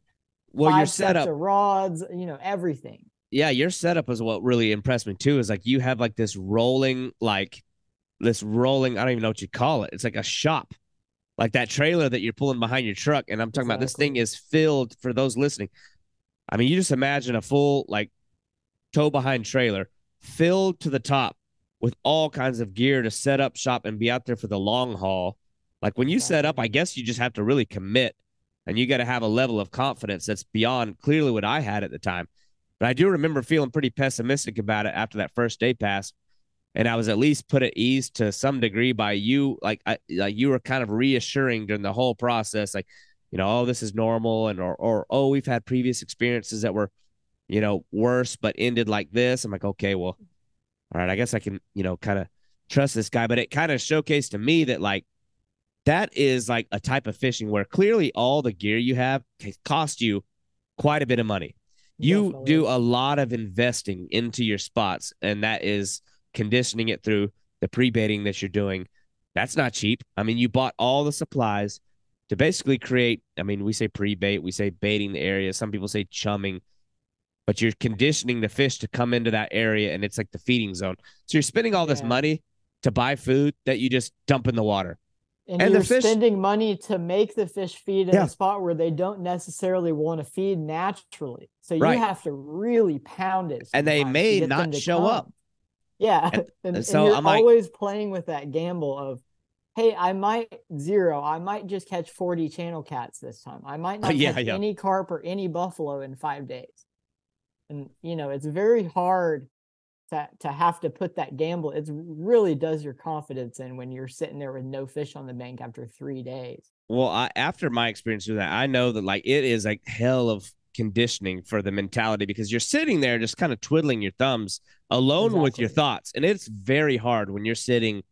Well, 5 your setup, sets of rods, everything. Yeah, your setup is what really impressed me too. Is like you have like this rolling, I don't even know what you call it. It's like a shop, like that trailer that you're pulling behind your truck. And I'm talking about this thing is filled, for those listening. I mean, you just imagine a full like tow behind trailer filled to the top with all kinds of gear to set up shop and be out there for the long haul. Like when you set up, I guess you just have to really commit, and you got to have a level of confidence that's beyond clearly what I had at the time. But I do remember feeling pretty pessimistic about it after that first day passed. And I was at least put at ease to some degree by you. Like you were kind of reassuring during the whole process, like, oh, this is normal. And, or, oh, we've had previous experiences that were, worse, but ended like this. I'm like, okay, well, all right, I guess I can, kind of trust this guy. But it kind of showcased to me that like, that is like a type of fishing where clearly all the gear you have cost you quite a bit of money. You do a lot of investing into your spots, and that is conditioning it through the pre-baiting that you're doing. That's not cheap. I mean, you bought all the supplies to basically create, I mean, we say pre-bait, we say baiting the area. Some people say chumming, but you're conditioning the fish to come into that area, and it's like the feeding zone. So you're spending all this money to buy food that you just dump in the water. And you're spending money to make the fish feed in a spot where they don't necessarily want to feed naturally. So you have to really pound it. And they may not show up. Yeah. And so you're always playing with that gamble of, hey, I might just catch 40 channel cats this time. I might not catch any carp or any buffalo in 5 days. And, it's very hard to have to put that gamble. It really does your confidence in when you're sitting there with no fish on the bank after 3 days. Well, after my experience with that, I know that like it is like hell of conditioning for the mentality, because you're sitting there just kind of twiddling your thumbs alone with your thoughts. And it's very hard when you're sitting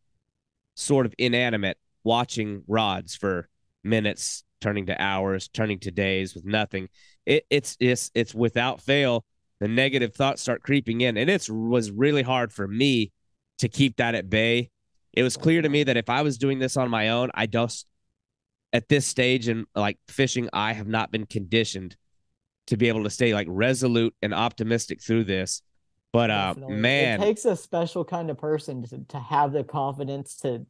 sort of inanimate, watching rods for minutes, turning to hours, turning to days with nothing. It's without fail, the negative thoughts start creeping in. And it was really hard for me to keep that at bay. It was clear to me that if I was doing this on my own, at this stage in like fishing, I have not been conditioned to be able to stay like resolute and optimistic through this. But man, it takes a special kind of person to have the confidence to,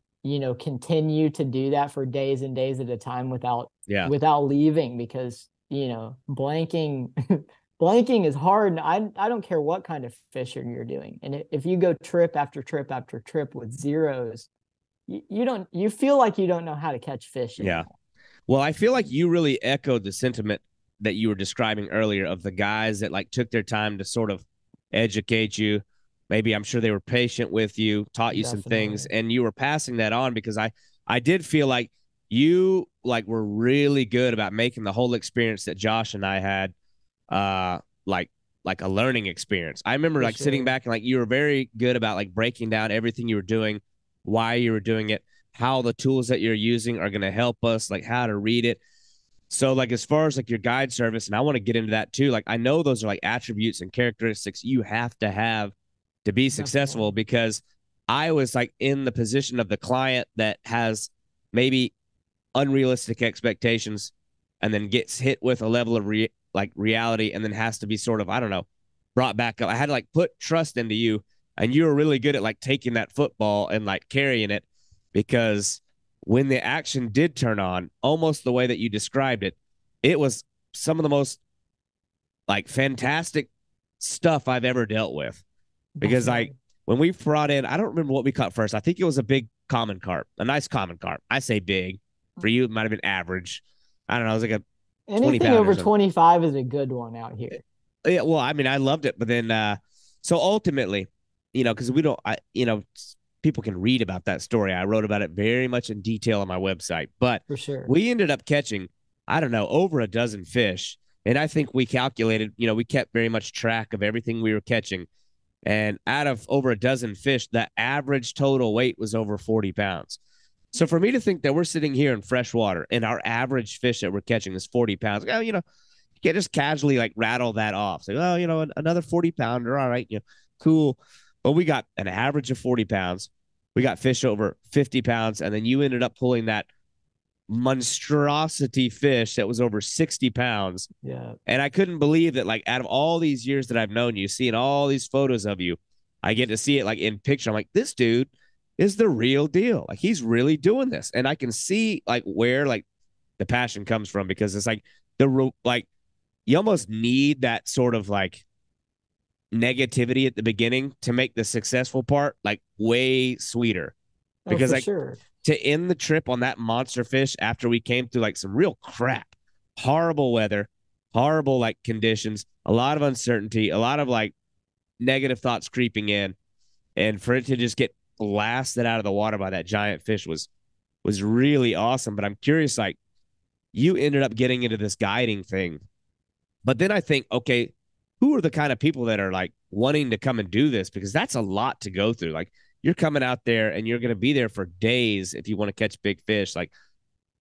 continue to do that for days and days at a time without leaving, because, blanking is hard. And I don't care what kind of fishing you're doing. And if you go trip after trip after trip with zeros, you feel like you don't know how to catch fish anymore. Yeah. Well, I feel like you really echoed the sentiment that you were describing earlier of the guys that like took their time to sort of educate you. Maybe I'm sure they were patient with you, taught you some things, and you were passing that on, because I did feel like you like were really good about making the whole experience that Josh and I had like a learning experience. I remember like sitting back and like you were very good about like breaking down everything you were doing, why you were doing it, how the tools that you're using are going to help us, like how to read it. So like as far as like your guide service, and I want to get into that too, like I know those are like attributes and characteristics you have to be successful, because I was like in the position of the client that has maybe unrealistic expectations and then gets hit with a level of reality, and then has to be sort of, I don't know, brought back up. I had to like put trust into you, and you were really good at like taking that football and like carrying it, because when the action did turn on, almost the way that you described it, it was some of the most like fantastic stuff I've ever dealt with. Because like when we brought in, I don't remember what we caught first. I think it was a big common carp, a nice common carp. I say big. For you, it might have been average. I don't know. It was like a anything over 25 is a good one out here. Yeah, well, I mean, I loved it, but then so ultimately, because we don't, people can read about that story. I wrote about it very much in detail on my website, but for sure, we ended up catching, I don't know, over a dozen fish. And I think we calculated, we kept very much track of everything we were catching. And out of over a dozen fish, the average total weight was over 40 pounds. So for me to think that we're sitting here in fresh water and our average fish that we're catching is 40 pounds, you can't just casually like rattle that off. Say, oh, another 40 pounder. All right. Cool. But we got an average of 40 pounds. We got fish over 50 pounds. And then you ended up pulling that monstrosity fish that was over 60 pounds. Yeah. And I couldn't believe that, like, out of all these years that I've known you, seeing all these photos of you, I get to see it like in picture. I'm like, this dude is the real deal. Like, he's really doing this. And I can see like where like the passion comes from, because it's like you almost need that sort of like negativity at the beginning to make the successful part like way sweeter. Because to end the trip on that monster fish after we came through like some real crap, horrible weather, horrible like conditions, a lot of uncertainty, a lot of like negative thoughts creeping in, and for it to just get blasted out of the water by that giant fish was really awesome. But I'm curious, like, you ended up getting into this guiding thing, but then I think, okay, who are the kind of people that are like wanting to come and do this? Because that's a lot to go through. Like, you're coming out there and you're going to be there for days if you want to catch big fish. Like,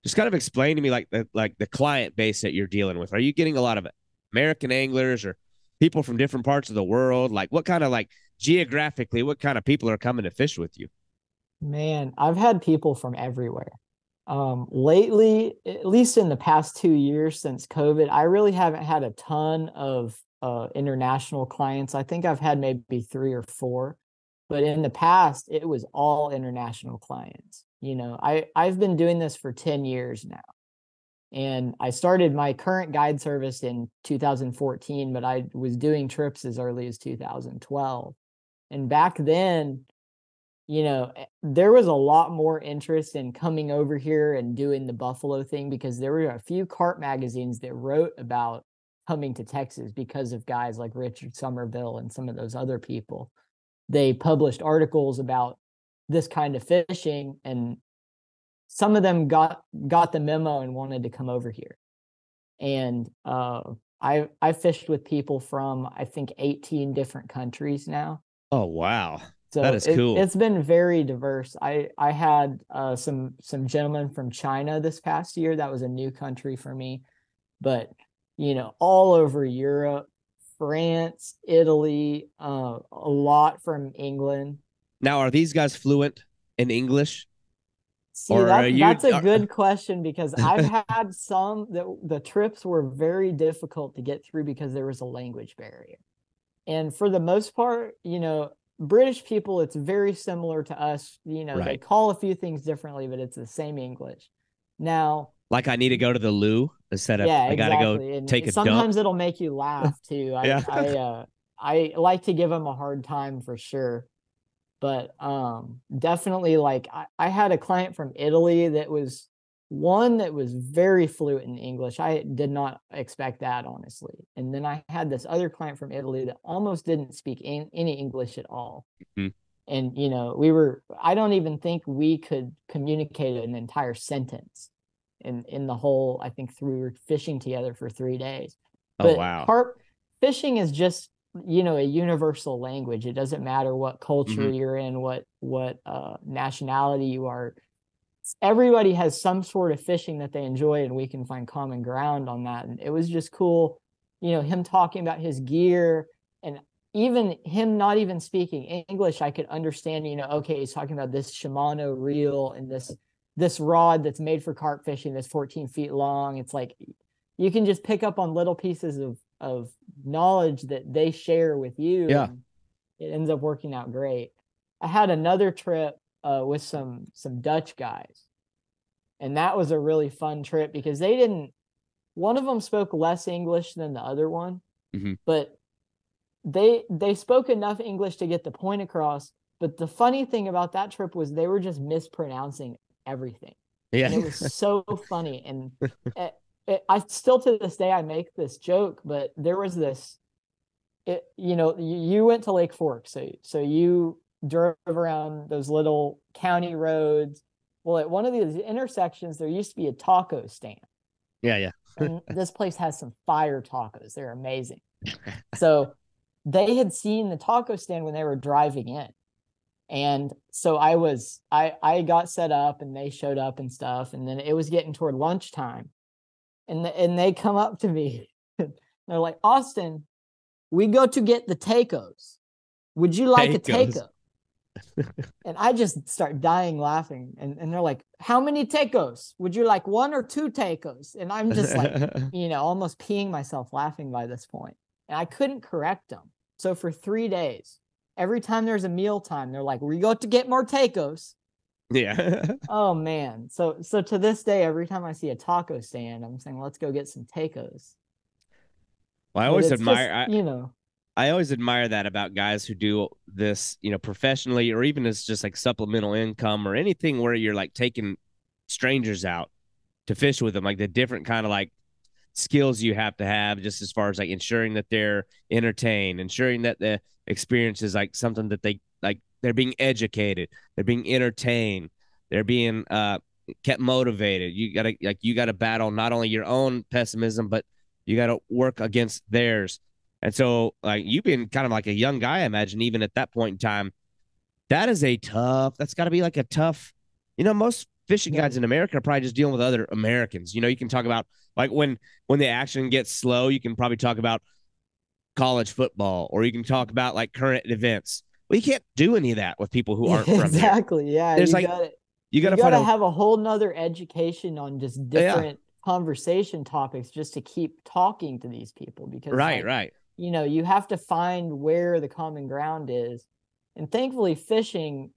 just kind of explain to me like the client base that you're dealing with. Are you getting a lot of American anglers or people from different parts of the world? Like, what kind of like geographically, what kind of people are coming to fish with you? Man, I've had people from everywhere. Lately, at least in the past 2 years since COVID, I really haven't had a ton of international clients. I think I've had maybe 3 or 4, but in the past, it was all international clients. I've been doing this for 10 years now. And I started my current guide service in 2014, but I was doing trips as early as 2012. And back then, there was a lot more interest in coming over here and doing the buffalo thing, because there were a few carp magazines that wrote about coming to Texas because of guys like Richard Somerville and some of those other people. They published articles about this kind of fishing, and some of them got the memo and wanted to come over here. And I fished with people from, I think, 18 different countries now. Oh, wow. So that is cool. It's been very diverse. I had some gentlemen from China this past year. That was a new country for me. But, all over Europe, France, Italy, a lot from England. Now, are these guys fluent in English? See, that's a good question, because I've had some that the trips were very difficult to get through because there was a language barrier. And for the most part, British people, it's very similar to us. Right. They call a few things differently, but it's the same English. Now, like, I need to go to the loo instead of I gotta go take a dump. Sometimes it'll make you laugh too. I like to give them a hard time for sure. But definitely, like, I had a client from Italy that was one that was very fluent in English. I did not expect that, honestly. And then I had this other client from Italy that almost didn't speak any English at all. Mm-hmm. And, you know, I don't even think we could communicate an entire sentence in the whole, I think we were fishing together for 3 days. But wow. Carp fishing is just, you know, a universal language. It doesn't matter what culture you're in, what nationality you are. Everybody has some sort of fishing that they enjoy, and we can find common ground on that. And it was just cool, you know, him talking about his gear, and even him not even speaking English, I could understand, you know, okay, he's talking about this Shimano reel and this rod that's made for carp fishing that's 14 feet long. It's like you can just pick up on little pieces of knowledge that they share with you. Yeah. It ends up working out great. I had another trip with some Dutch guys, and that was a really fun trip because one of them spoke less English than the other one, but they spoke enough English to get the point across. But the funny thing about that trip was they were just mispronouncing everything. Yeah. And it was so funny. And I still, to this day, I make this joke, but there was you know, you went to Lake Fork. So you drove around those little county roads. Well, at one of these intersections, there used to be a taco stand. Yeah, yeah. And this place has some fire tacos. They're amazing. So they had seen the taco stand when they were driving in. And so I got set up and they showed up and stuff. And then it was getting toward lunchtime. And they come up to me. They're like, Austin, we go to get the tacos. Would you like a taco? And I just start dying laughing. And they're like, how many tacos? Would you like 1 or 2 tacos? And I'm just like, you know, almost peeing myself laughing by this point. And I couldn't correct them. So for 3 days, every time there's a meal time, they're like, we go to get more tacos. Yeah. Oh man. So to this day, every time I see a taco stand, I'm saying, let's go get some tacos. Well, I always admire, just, you know, I always admire that about guys who do this, you know, professionally, or even as just like supplemental income or anything where you're like taking strangers out to fish with them, like the different kind of like skills you have to have just as far as like ensuring that they're entertained, ensuring that the experience is like something that they like, they're being educated, they're being entertained, they're being kept motivated. You gotta battle not only your own pessimism, but you gotta work against theirs. And so like you've been kind of like a young guy, I imagine, even at that point in time, that's gotta be like a tough, you know, most fishing guides in America are probably just dealing with other Americans. You know, you can talk about like when the action gets slow, you can probably talk about college football, or you can talk about like current events. Well, you can't do any of that with people who aren't from exactly. Here. Yeah. There's you gotta have a whole nother education on just different conversation topics just to keep talking to these people, because right. You know, you have to find where the common ground is. And thankfully fishing,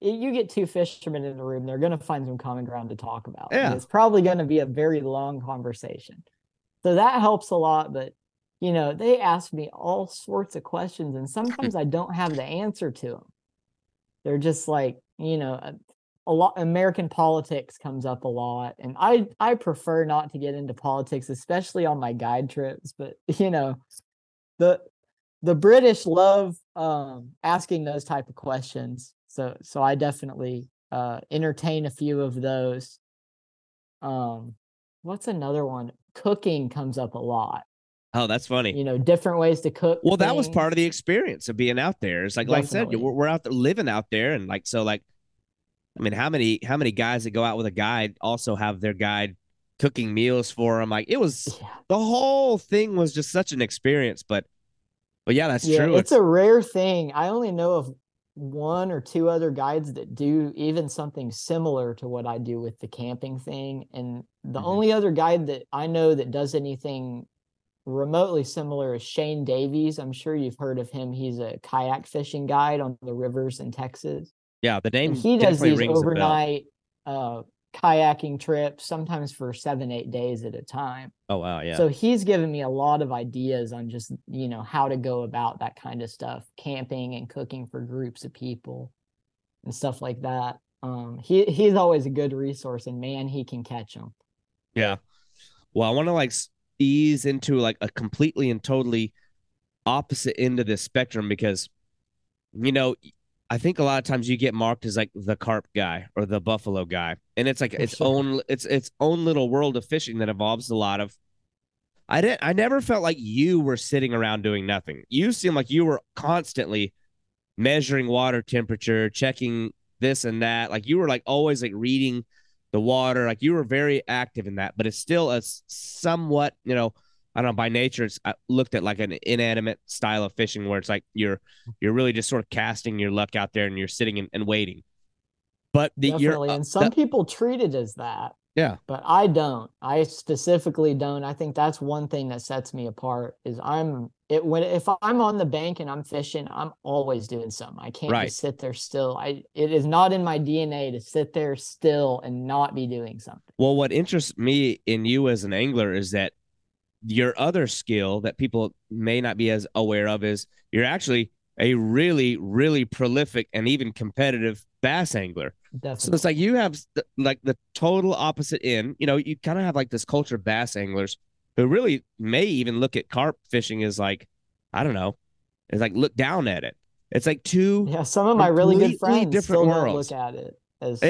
you get 2 fishermen in the room, they're going to find some common ground to talk about. Yeah. And it's probably going to be a very long conversation. So that helps a lot. But, you know, they ask me all sorts of questions, and sometimes I don't have the answer to them. They're just like, you know, a lot. American politics comes up a lot. And I prefer not to get into politics, especially on my guide trips. But, you know, the British love asking those type of questions. So I definitely entertain a few of those. What's another one? Cooking comes up a lot. Oh, that's funny. You know, different ways to cook. Well, that was part of the experience of being out there. It's like I said, we're out there living out there, and like so, like I mean, how many guys that go out with a guide also have their guide cooking meals for them? Like it was the whole thing was just such an experience. But yeah, that's true. It's a rare thing. I only know of 1 or 2 other guides that do even something similar to what I do with the camping thing. And the only other guide that I know that does anything remotely similar is Shane Davies. I'm sure you've heard of him. He's a kayak fishing guide on the rivers in Texas. Yeah, the name. And he does these overnight kayaking trips, sometimes for 7-8 days at a time. Oh, wow. Yeah. So he's given me a lot of ideas on just, you know, how to go about that kind of stuff, camping and cooking for groups of people and stuff like that. He's always a good resource, and man, he can catch them. Yeah. Well, I want to like ease into like a completely and totally opposite end of this spectrum because, you know, I think a lot of times you get marked as like the carp guy or the buffalo guy, and it's like its own little world of fishing that involves a lot of. I never felt like you were sitting around doing nothing. You seem like you were constantly measuring water temperature, checking this and that. Like you were like always like reading the water. Like you were very active in that, but it's still a somewhat, you know, I don't know, by nature, it's looked at like an inanimate style of fishing where it's like you're really just sort of casting your luck out there and you're sitting and waiting. But definitely, and some people treat it as that. Yeah. But I don't. I specifically don't. I think that's one thing that sets me apart is if I'm on the bank and I'm fishing, I'm always doing something. I can't just sit there still. It is not in my DNA to sit there still and not be doing something. Well, what interests me in you as an angler is that your other skill that people may not be as aware of is you're actually a really, really prolific and even competitive bass angler. Definitely. So it's like you have like the total opposite end. You know, you kind of have like this culture of bass anglers who really may even look at carp fishing as like, I don't know, it's like look down at it. It's like two. Yeah, some of my really good friends still don't look at it as,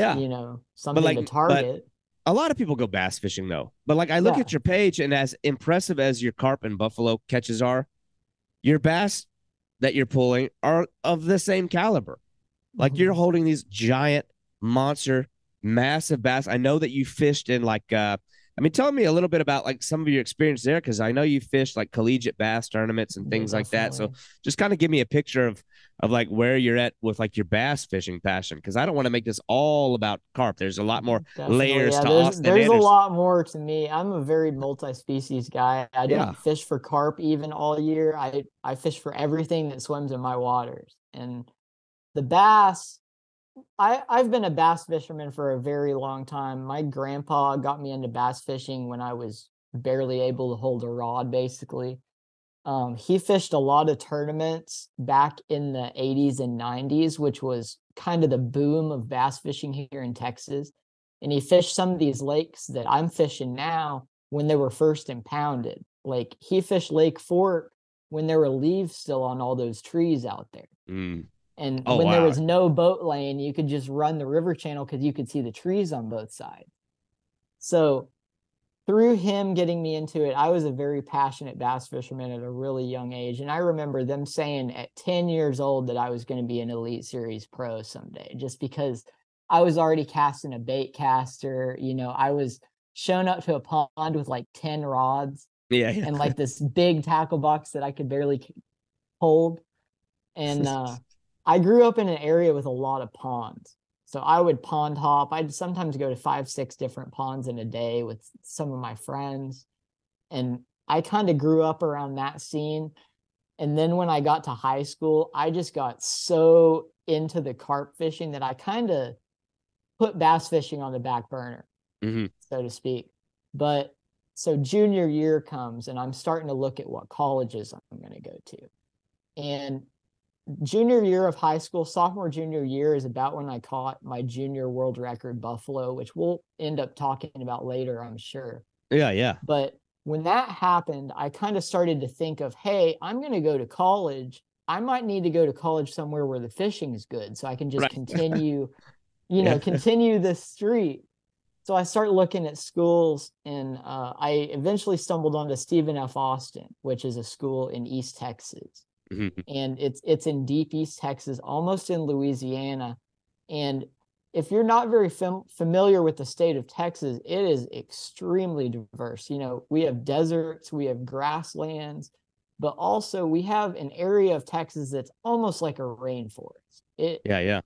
something to target. A lot of people go bass fishing though. But like I look at your page, and as impressive as your carp and buffalo catches are, your bass that you're pulling are of the same caliber. Like you're holding these giant, monster, massive bass. I know that you fished in like tell me a little bit about like some of your experience there, because I know you fished like collegiate bass tournaments and things like that. So just kind of give me a picture of like where you're at with like your bass fishing passion, because I don't want to make this all about carp. There's a lot more layers to Austin. There's a lot more to me. I'm a very multi-species guy. I don't fish for carp even all year. I fish for everything that swims in my waters. And the bass, I've been a bass fisherman for a very long time. My grandpa got me into bass fishing when I was barely able to hold a rod, basically. He fished a lot of tournaments back in the 80s and 90s, which was kind of the boom of bass fishing here in Texas. And he fished some of these lakes that I'm fishing now when they were first impounded. Like he fished Lake Fork when there were leaves still on all those trees out there. And when there was no boat lane, you could just run the river channel because you could see the trees on both sides. So through him getting me into it, I was a very passionate bass fisherman at a really young age. And I remember them saying at 10 years old that I was going to be an Elite Series pro someday, just because I was already casting a bait caster. You know, I was shown up to a pond with like 10 rods and like this big tackle box that I could barely hold. And I grew up in an area with a lot of ponds. So I would pond hop. I'd sometimes go to 5-6 different ponds in a day with some of my friends. And I kind of grew up around that scene. And then when I got to high school, I just got so into the carp fishing that I kind of put bass fishing on the back burner, so to speak. But so junior year comes and I'm starting to look at what colleges I'm going to go to. And junior year of high school, sophomore, junior year is about when I caught my junior world record buffalo, which we'll end up talking about later, I'm sure. Yeah. But when that happened, I kind of started to think of, hey, I'm going to go to college. I might need to go to college somewhere where the fishing is good so I can just continue, continue this streak. So I started looking at schools, and I eventually stumbled onto Stephen F. Austin, which is a school in East Texas. And it's in deep East Texas, almost in Louisiana. And if you're not very familiar with the state of Texas, it is extremely diverse. You know, we have deserts, we have grasslands, but also we have an area of Texas that's almost like a rainforest. It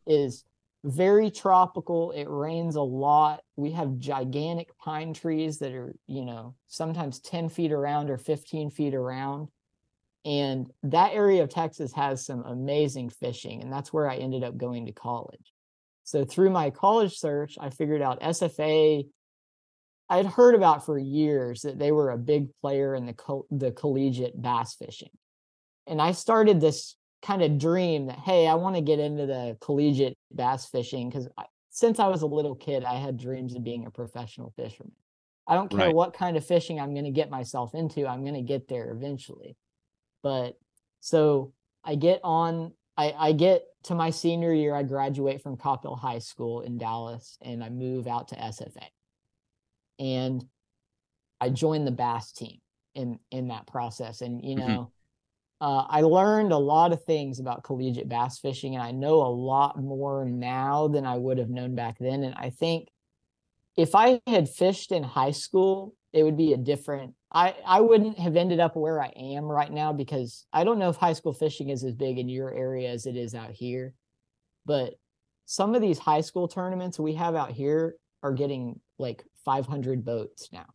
is very tropical. It rains a lot. We have gigantic pine trees that are, sometimes 10 feet around or 15 feet around. And that area of Texas has some amazing fishing, and that's where I ended up going to college. So through my college search, I figured out SFA. I had heard about for years that they were a big player in the collegiate bass fishing. And I started this kind of dream that, hey, I want to get into the collegiate bass fishing, because since I was a little kid, I had dreams of being a professional fisherman. I don't care what kind of fishing I'm going to get myself into. I'm going to get there eventually. But so I get to my senior year. I graduate from Coppell High School in Dallas, and I move out to SFA. And I joined the bass team in that process. And, you know, I learned a lot of things about collegiate bass fishing, and I know a lot more now than I would have known back then. And I think if I had fished in high school, it would be a different, I wouldn't have ended up where I am right now, because I don't know if high school fishing is as big in your area as it is out here. But some of these high school tournaments we have out here are getting like 500 boats now.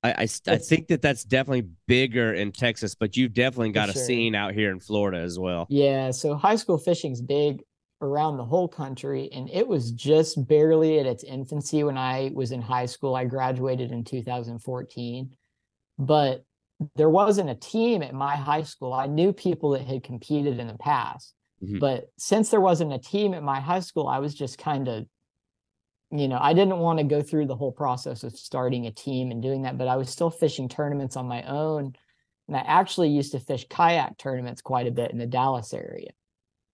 I think that's definitely bigger in Texas, but you've definitely got a scene out here in Florida as well. Yeah, so high school fishing's big around the whole country, and it was just barely at its infancy when I was in high school. I graduated in 2014, but there wasn't a team at my high school. I knew people that had competed in the past, but since there wasn't a team at my high school, I was just kind of, you know, I didn't want to go through the whole process of starting a team and doing that, but I was still fishing tournaments on my own. And I actually used to fish kayak tournaments quite a bit in the Dallas area.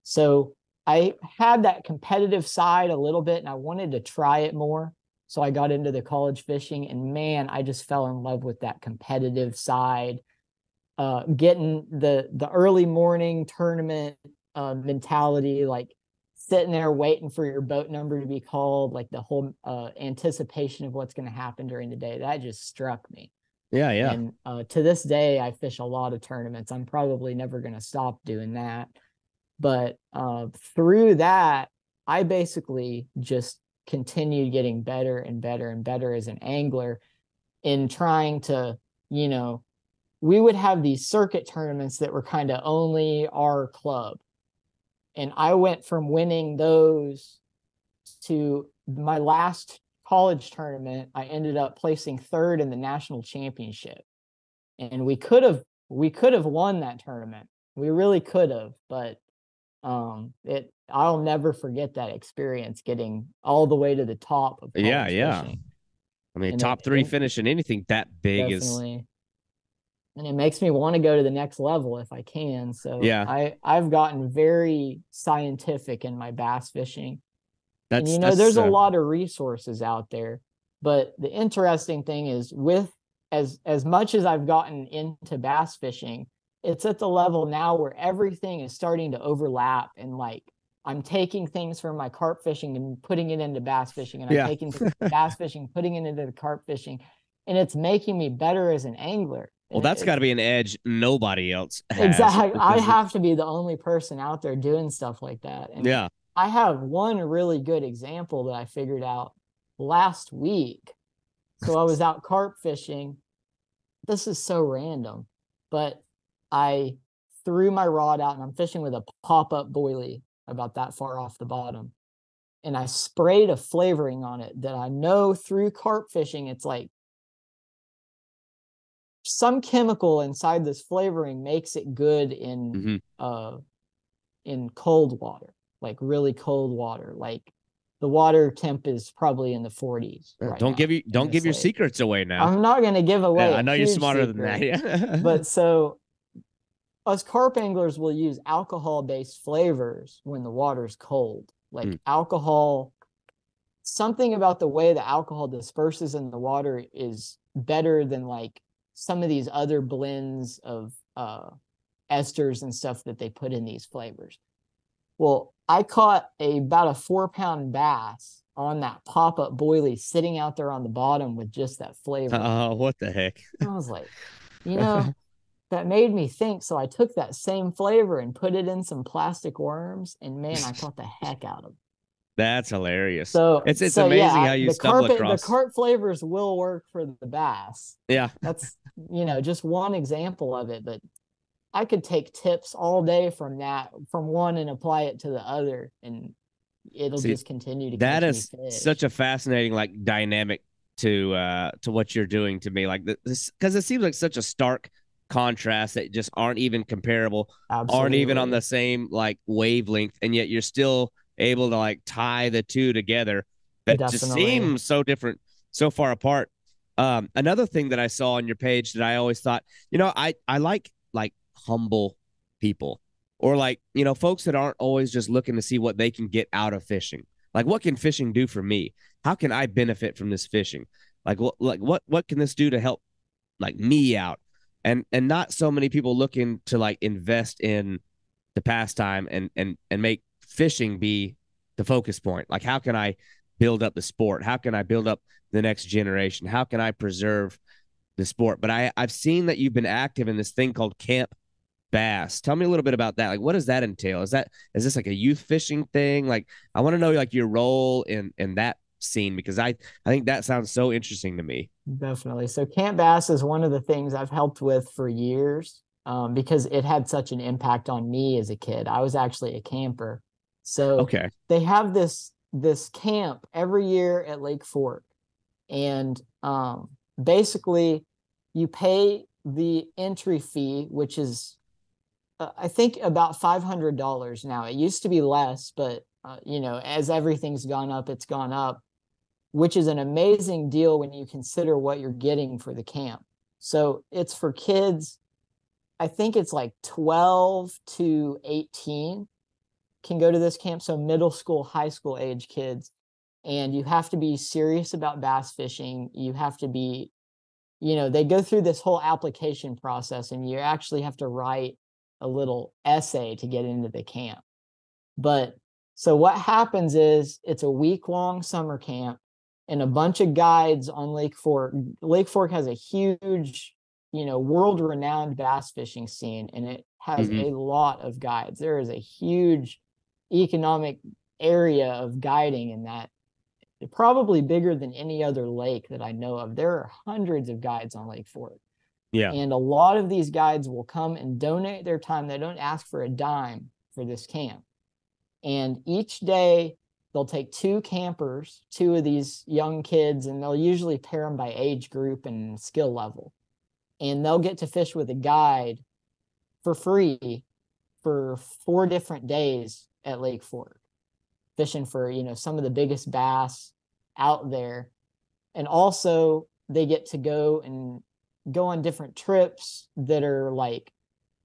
So I had that competitive side a little bit, and I wanted to try it more. So I got into the college fishing, and man, I just fell in love with that competitive side. Getting the early morning tournament mentality, like sitting there waiting for your boat number to be called, like the whole anticipation of what's going to happen during the day, that just struck me. Yeah. And to this day, I fish a lot of tournaments. I'm probably never going to stop doing that. But through that, I basically just continued getting better and better and better as an angler in trying to, you know, we would have these circuit tournaments that were kind of only our club. And I went from winning those to my last college tournament. I ended up placing third in the national championship. And we could have won that tournament. We really could have, but I'll never forget that experience, getting all the way to the top of college fishing. I mean, top three finish in anything that big definitely. And it makes me want to go to the next level if I can. So I've gotten very scientific in my bass fishing. And you know, there's a lot of resources out there, but the interesting thing is, with as much as I've gotten into bass fishing, it's at the level now where everything is starting to overlap, and like I'm taking things from my carp fishing and putting it into bass fishing, and I'm taking bass fishing, putting it into the carp fishing, and it's making me better as an angler. Well, that's got to be an edge nobody else has. Exactly. I have to be the only person out there doing stuff like that. And I have one really good example that I figured out last week. So I was out carp fishing. This is so random, but I threw my rod out, and I'm fishing with a pop-up boilie about that far off the bottom. And I sprayed a flavoring on it that I know through carp fishing, it's like some chemical inside this flavoring makes it good in cold water, like really cold water. Like the water temp is probably in the 40s. Right don't give your secrets away now. I'm not going to give away. I know you're smarter than that. Yeah. But so us carp anglers will use alcohol-based flavors when the water's cold. Like alcohol, something about the way the alcohol disperses in the water is better than like some of these other blends of esters and stuff that they put in these flavors. Well, I caught about a 4-pound bass on that pop-up boilie sitting out there on the bottom with just that flavor. What the heck? I was like, you know, that made me think. So I took that same flavor and put it in some plastic worms, and man, I caught the heck out of them. That's hilarious. So it's amazing how you stumble across. The carp flavors will work for the bass. Yeah. That's, you know, just one example of it, but I could take tips all day from one and apply it to the other, and it'll just continue to that is fish. Such a fascinating like dynamic to what you're doing to me, like this, because it seems like such a stark contrast that just aren't even comparable. Absolutely. Aren't even on the same like wavelength, and yet you're still able to like tie the two together. It just seems so different, so far apart. Another thing that I saw on your page that I always thought, I like humble people, or folks that aren't always just looking to see what they can get out of fishing. Like, what can fishing do for me? How can I benefit from this fishing? What can this do to help me out? And not so many people looking to invest in the pastime and make fishing be the focus point. Like, how can I build up the sport? How can I build up the next generation? How can I preserve the sport? But I've seen that you've been active in this thing called Camp Bass. Tell me a little bit about that. Like, what does that entail? Is this like a youth fishing thing? Like, I want to know your role in that scene, because I think that sounds so interesting to me. Definitely. So Camp Bass is one of the things I've helped with for years, because it had such an impact on me as a kid. I was actually a camper. So they have this camp every year at Lake Fork. And basically you pay the entry fee, which is I think about $500 now. It used to be less, but as everything's gone up, it's gone up, which is an amazing deal when you consider what you're getting for the camp. So it's for kids. I think it's 12 to 18 can go to this camp. So middle school, high school age kids. And you have to be serious about bass fishing. You have to be, they go through this whole application process, and you actually have to write a little essay to get into the camp. But so what happens is it's a week-long summer camp, and a bunch of guides on Lake Fork. Lake Fork has a huge, world-renowned bass fishing scene, and it has a lot of guides. There is a huge economic area of guiding in that, probably bigger than any other lake that I know of. There are hundreds of guides on Lake Fork. Yeah. And a lot of these guides will come and donate their time. They don't ask for a dime for this camp. And each day they'll take two campers, two of these young kids, and they'll usually pair them by age group and skill level. And they'll get to fish with a guide for free for 4 different days at Lake Fork, fishing for, some of the biggest bass out there. And also they get to go on different trips that are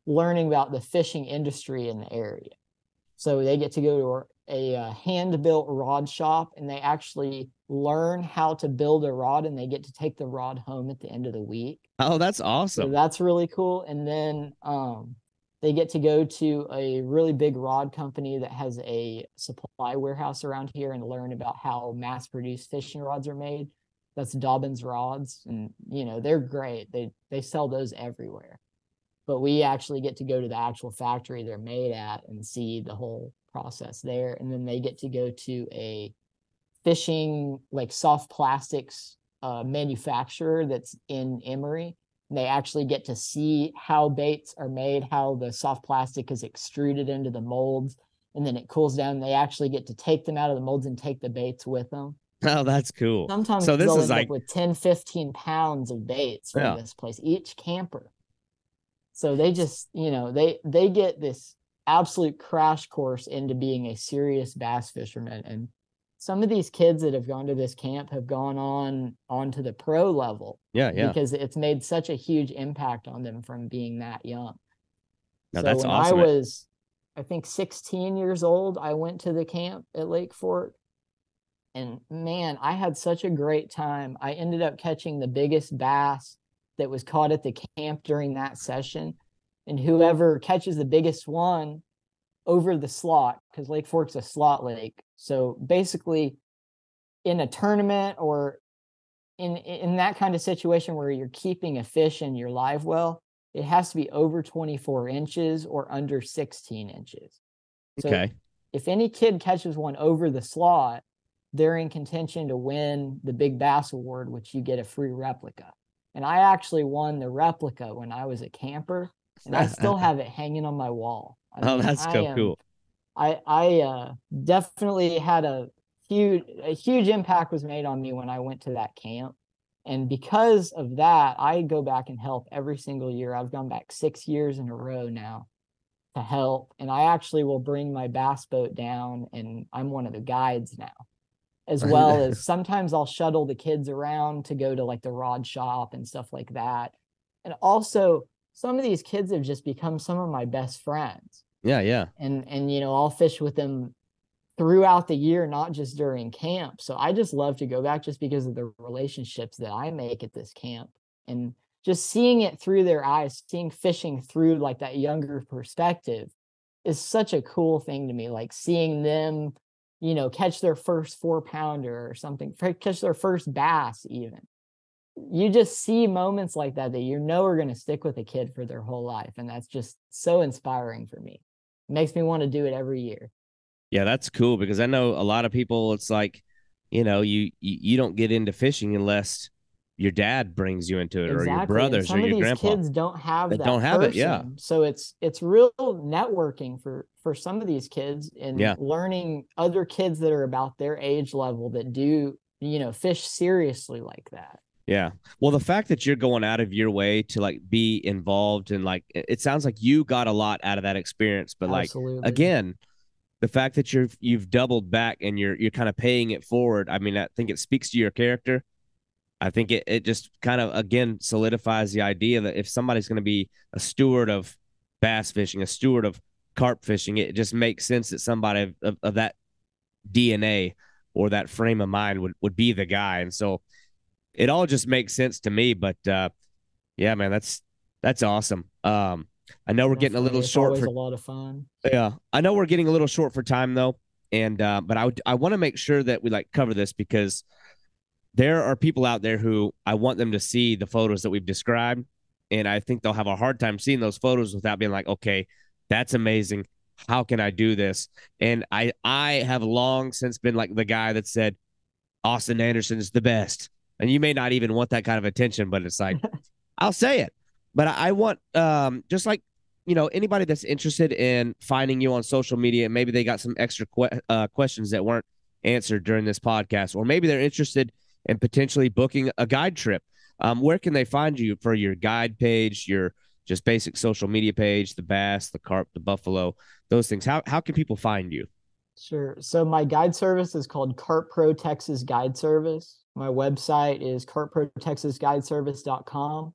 learning about the fishing industry in the area. So they get to go to a hand-built rod shop, and they actually learn how to build a rod, and they get to take the rod home at the end of the week. Oh, that's awesome. So that's really cool. And then they get to go to a really big rod company that has a supply warehouse around here and learn about how mass-produced fishing rods are made. That's Dobbins Rods, and they're great. They sell those everywhere. But we actually get to go to the actual factory they're made at and see the whole process there. And then they get to go to a fishing soft plastics manufacturer that's in Emory. And they actually get to see how baits are made, how the soft plastic is extruded into the molds, and then it cools down. They actually get to take them out of the molds and take the baits with them. Oh, that's cool. Sometimes they'll end up with 10, 15 pounds of baits from this place, each camper. So they just, they get this absolute crash course into being a serious bass fisherman. And some of these kids that have gone to this camp have gone on to the pro level. Yeah. Because it's made such a huge impact on them from being that young. No, so that's when awesome. I was, I think 16 years old, I went to the camp at Lake Fork. And man, I had such a great time. I ended up catching the biggest bass that was caught at the camp during that session. And whoever catches the biggest one over the slot, because Lake Fork's a slot lake. So basically in a tournament or in that kind of situation where you're keeping a fish in your live well, it has to be over 24 inches or under 16 inches. So if any kid catches one over the slot, they're in contention to win the Big Bass Award, which you get a free replica. And I actually won the replica when I was a camper, and I still have it hanging on my wall. That's so cool. I definitely had a huge impact was made on me when I went to that camp. And because of that, I go back and help every single year. I've gone back 6 years in a row now to help. And I actually will bring my bass boat down, and I'm one of the guides now. as well as sometimes I'll shuttle the kids around to go to like the rod shop and stuff like that. And also some of these kids have just become some of my best friends. Yeah. And you know, I'll fish with them throughout the year, not just during camp. So I just love to go back just because of the relationships that I make at this camp, and just seeing it through their eyes, seeing fishing through like that younger perspective is such a cool thing to me. Like seeing them, you know, catch their first 4-pounder or something, catch their first bass even. You just see moments like that you know are going to stick with a kid for their whole life. And that's just so inspiring for me. It makes me want to do it every year. Yeah, that's cool, because I know a lot of people, it's like, you know, you don't get into fishing unless your dad brings you into it, or your brothers, or your grandpa. Some of these kids don't have that don't have it, yeah. So it's real networking for some of these kids, and learning other kids that are about their age level that do, you know, fish seriously like that. Yeah. Well, the fact that you're going out of your way to like be involved, and like, it sounds like you got a lot out of that experience, but Absolutely. Like, again, the fact that you've doubled back and you're kind of paying it forward. I mean, I think it speaks to your character. I think it just kind of, again, solidifies the idea that if somebody's going to be a steward of bass fishing, a steward of carp fishing, it just makes sense that somebody of that DNA or that frame of mind would be the guy. And so it all just makes sense to me. But yeah, man, that's awesome. I know we're getting a little short for a lot of fun. Yeah, I know we're getting a little short for time though, and but I want to make sure that we like cover this, because there are people out there who I want them to see the photos that we've described, and I think they'll have a hard time seeing those photos without being like, okay, that's amazing. How can I do this? And I have long since been like the guy that said Austin Anderson is the best, and you may not even want that kind of attention, but it's like I'll say it. But I want, just like, you know, anybody that's interested in finding you on social media, and maybe they got some extra questions that weren't answered during this podcast, or maybe they're interested in potentially booking a guide trip. Where can they find you for your guide page, your just basic social media page, the bass, the carp, the buffalo, those things? How can people find you? Sure. So my guide service is called Carppro Texas Guide Service. My website is carppro.texasguideservice.com.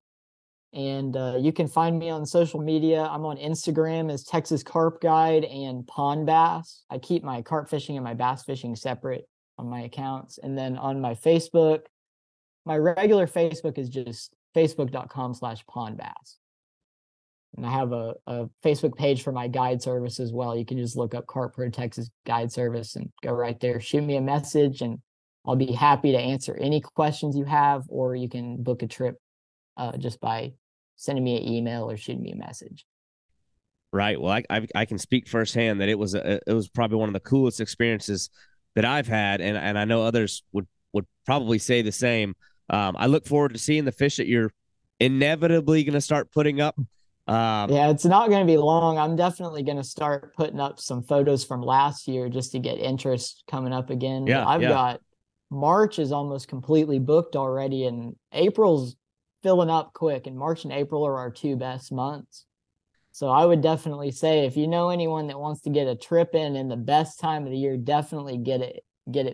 And you can find me on social media. I'm on Instagram as Texas Carp Guide and Pond Bass. I keep my carp fishing and my bass fishing separate on my accounts. And then on my Facebook, my regular Facebook is just facebook.com/pondbass. And I have a Facebook page for my guide service as well. You can just look up Carppro Texas Guide Service and go right there. Shoot me a message, and I'll be happy to answer any questions you have, or you can book a trip just by sending me an email or shooting me a message. Right. Well, I can speak firsthand that it was probably one of the coolest experiences that I've had, and I know others would probably say the same. I look forward to seeing the fish that you're inevitably going to start putting up. Yeah, it's not going to be long. I'm definitely going to start putting up some photos from last year just to get interest coming up again. Yeah, I've got March is almost completely booked already, and April's filling up quick, and March and April are our two best months. So I would definitely say, if you know anyone that wants to get a trip in the best time of the year, definitely get it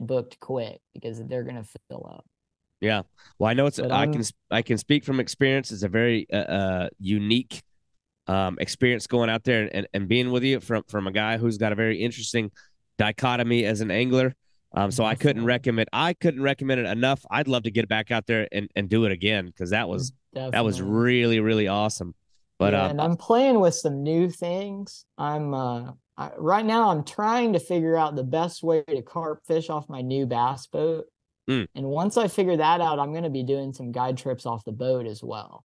booked quick, because they're going to fill up. Yeah. Well, I know I can speak from experience. It's a very unique experience going out there and being with you from a guy who's got a very interesting dichotomy as an angler. So I couldn't recommend it enough. I'd love to get back out there and do it again, because that was really, really awesome. But and I'm playing with some new things. Right now I'm trying to figure out the best way to carp fish off my new bass boat. And once I figure that out, I'm going to be doing some guide trips off the boat as well.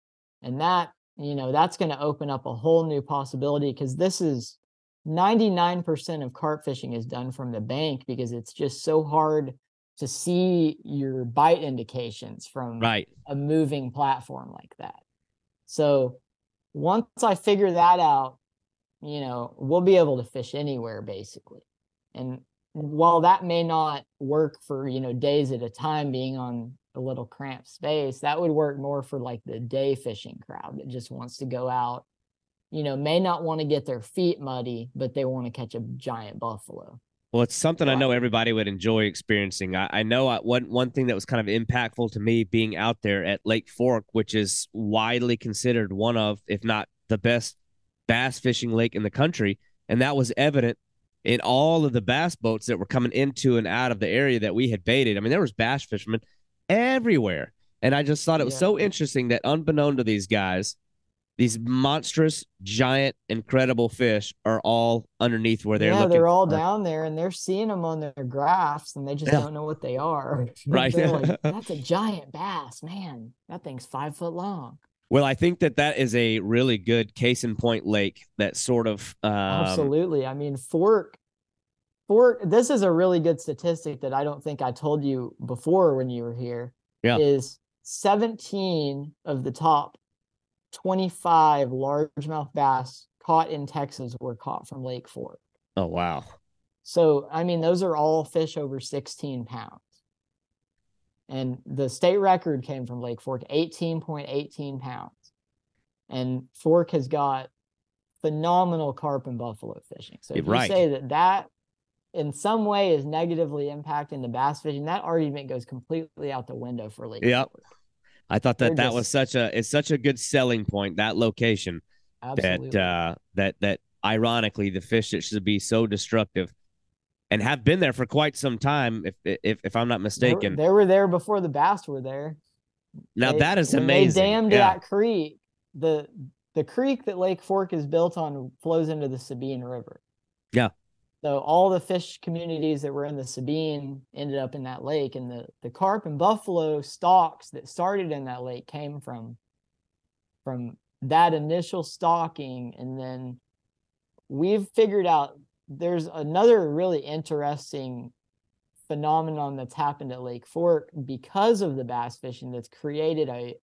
And that, that's going to open up a whole new possibility, because this is 99% of carp fishing is done from the bank, because it's just so hard to see your bite indications from a moving platform like that. So once I figure that out, we'll be able to fish anywhere basically. And while that may not work for, days at a time being on a little cramped space, that would work more for like the day fishing crowd that just wants to go out, may not want to get their feet muddy, but they want to catch a giant buffalo. Well, it's something I know everybody would enjoy experiencing. I know one thing that was kind of impactful to me being out there at Lake Fork, which is widely considered one of, if not the best bass fishing lake in the country. And that was evident in all of the bass boats that were coming into and out of the area that we had baited. I mean, there was bass fishermen everywhere. And I just thought it was so interesting that unbeknown to these guys, these monstrous, giant, incredible fish are all underneath where they're looking. They're all down there, and they're seeing them on their graphs, and they just don't know what they are. Right. They're like, that's a giant bass, man. That thing's 5 foot long. Well, I think that is a really good case in point lake that sort of absolutely. I mean, Fork, this is a really good statistic that I don't think I told you before when you were here. Yeah. Is 17 of the top 25 largemouth bass caught in Texas were caught from Lake Fork. Oh, wow. So, I mean, those are all fish over 16 pounds. And the state record came from Lake Fork, 18.18 pounds. And Fork has got phenomenal carp and buffalo fishing. So if you say that in some way is negatively impacting the bass fishing, that argument goes completely out the window for Lake Fork. I thought that was such a good selling point, that location. Absolutely. That ironically the fish that should be so destructive and have been there for quite some time, if I'm not mistaken. They were there before the bass were there. Now that is amazing. They dammed that creek. The creek that Lake Fork is built on flows into the Sabine River. Yeah. So all the fish communities that were in the Sabine ended up in that lake, and the carp and buffalo stocks that started in that lake came from that initial stocking. And then we've figured out there's another really interesting phenomenon that's happened at Lake Fork because of the bass fishing that's created a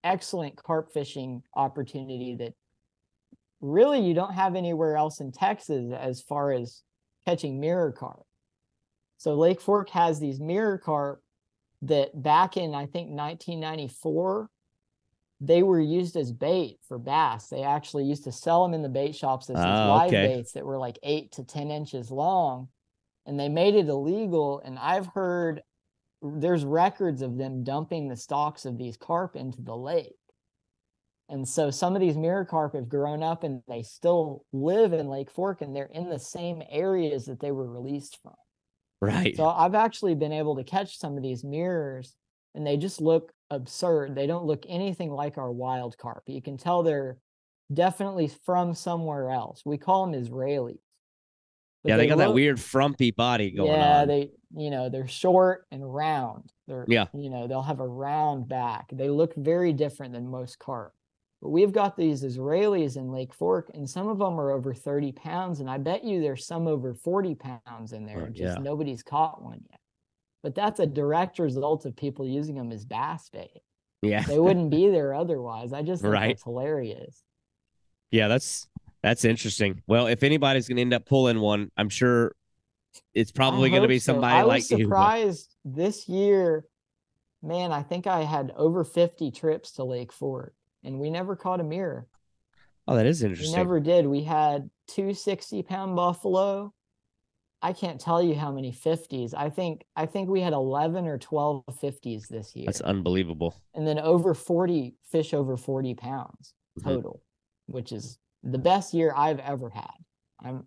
excellent carp fishing opportunity that really you don't have anywhere else in Texas as far as catching mirror carp. So Lake Fork has these mirror carp that back in, I think, 1994, they were used as bait for bass. They actually used to sell them in the bait shops as these live baits that were like 8 to 10 inches long. And they made it illegal. And I've heard there's records of them dumping the stalks of these carp into the lake. And so some of these mirror carp have grown up and they still live in Lake Fork, and they're in the same areas that they were released from. Right. So I've actually been able to catch some of these mirrors, and they just look absurd. They don't look anything like our wild carp. You can tell they're definitely from somewhere else. We call them Israelis. But they got that weird frumpy body going on. Yeah, they're short and round. They'll have a round back. They look very different than most carp. But we've got these Israelis in Lake Fork, and some of them are over 30 pounds, and I bet you there's some over 40 pounds in there. Nobody's caught one yet. But that's a direct result of people using them as bass bait. Yeah. They wouldn't be there otherwise. I just think that's hilarious. Yeah, that's interesting. Well, if anybody's going to end up pulling one, I'm sure it's probably going to be somebody like you. I was surprised this year, man. I think I had over 50 trips to Lake Fork, and we never caught a mirror. Oh, that is interesting. We never did. We had 2 60-pound buffalo. I can't tell you how many 50s. I think we had 11 or 12 50s this year. That's unbelievable. And then over 40 fish over 40 pounds total, which is the best year I've ever had.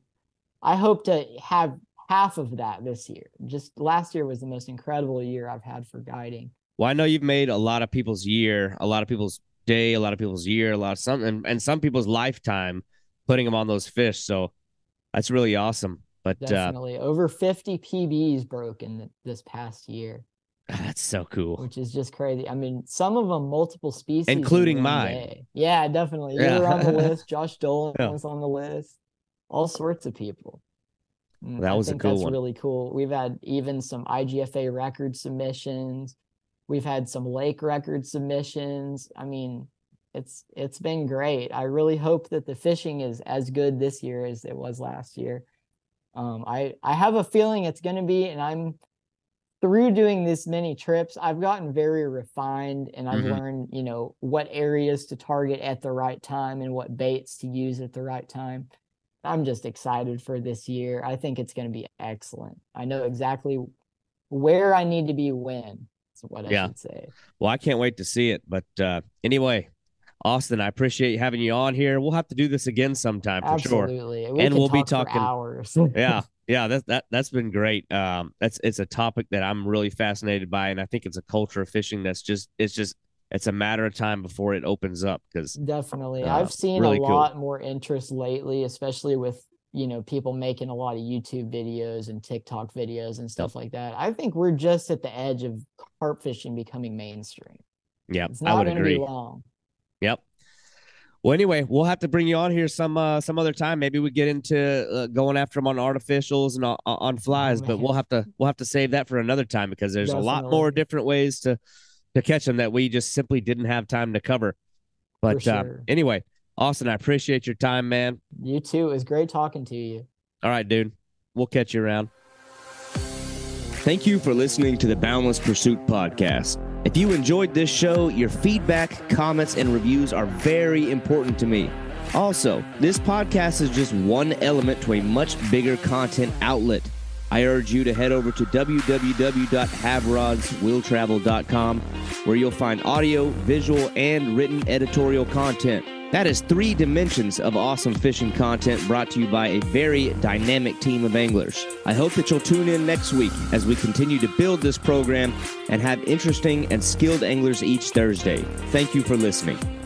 I hope to have half of that this year. Just last year was the most incredible year I've had for guiding. Well, I know you've made a lot of people's year, a lot of people's day, a lot of people's year, and some people's lifetime putting them on those fish. So that's really awesome. But definitely over 50 PBs broken this past year. That's so cool. Which is just crazy. I mean, some of them multiple species, including mine. Day. Yeah, definitely. You were on the list. Josh Dolan was on the list. All sorts of people. That was a cool one. That's really cool. We've had even some IGFA record submissions. We've had some lake record submissions. I mean, it's been great. I really hope that the fishing is as good this year as it was last year. I have a feeling it's going to be, and I'm through doing this many trips, I've gotten very refined, and I've learned, what areas to target at the right time and what baits to use at the right time. I'm just excited for this year. I think it's going to be excellent. I know exactly where I need to be when. That's what I should say. Well, I can't wait to see it. But anyway, Austin, I appreciate having you on here. We'll have to do this again sometime for sure. Absolutely. And we'll be talking for hours. Yeah, that's been great. It's a topic that I'm really fascinated by, and I think it's a culture of fishing that's it's a matter of time before it opens up. Because definitely, I've seen really a lot more interest lately, especially with people making a lot of YouTube videos and TikTok videos and stuff like that. I think we're just at the edge of carp fishing becoming mainstream. Yeah, it's not going to be long. Yep. Well, anyway, we'll have to bring you on here some other time. Maybe we get into going after them on artificials and on flies, but we'll have to save that for another time, because there's a lot more different ways to catch them that we just simply didn't have time to cover. But anyway, Austin, I appreciate your time, man. You too. It was great talking to you. All right, dude. We'll catch you around. Thank you for listening to the Boundless Pursuit Podcast. If you enjoyed this show, your feedback, comments, and reviews are very important to me. Also, this podcast is just one element to a much bigger content outlet. I urge you to head over to www.havrodswilltravel.com, where you'll find audio, visual, and written editorial content. That is 3 dimensions of awesome fishing content brought to you by a very dynamic team of anglers. I hope that you'll tune in next week as we continue to build this program and have interesting and skilled anglers each Thursday. Thank you for listening.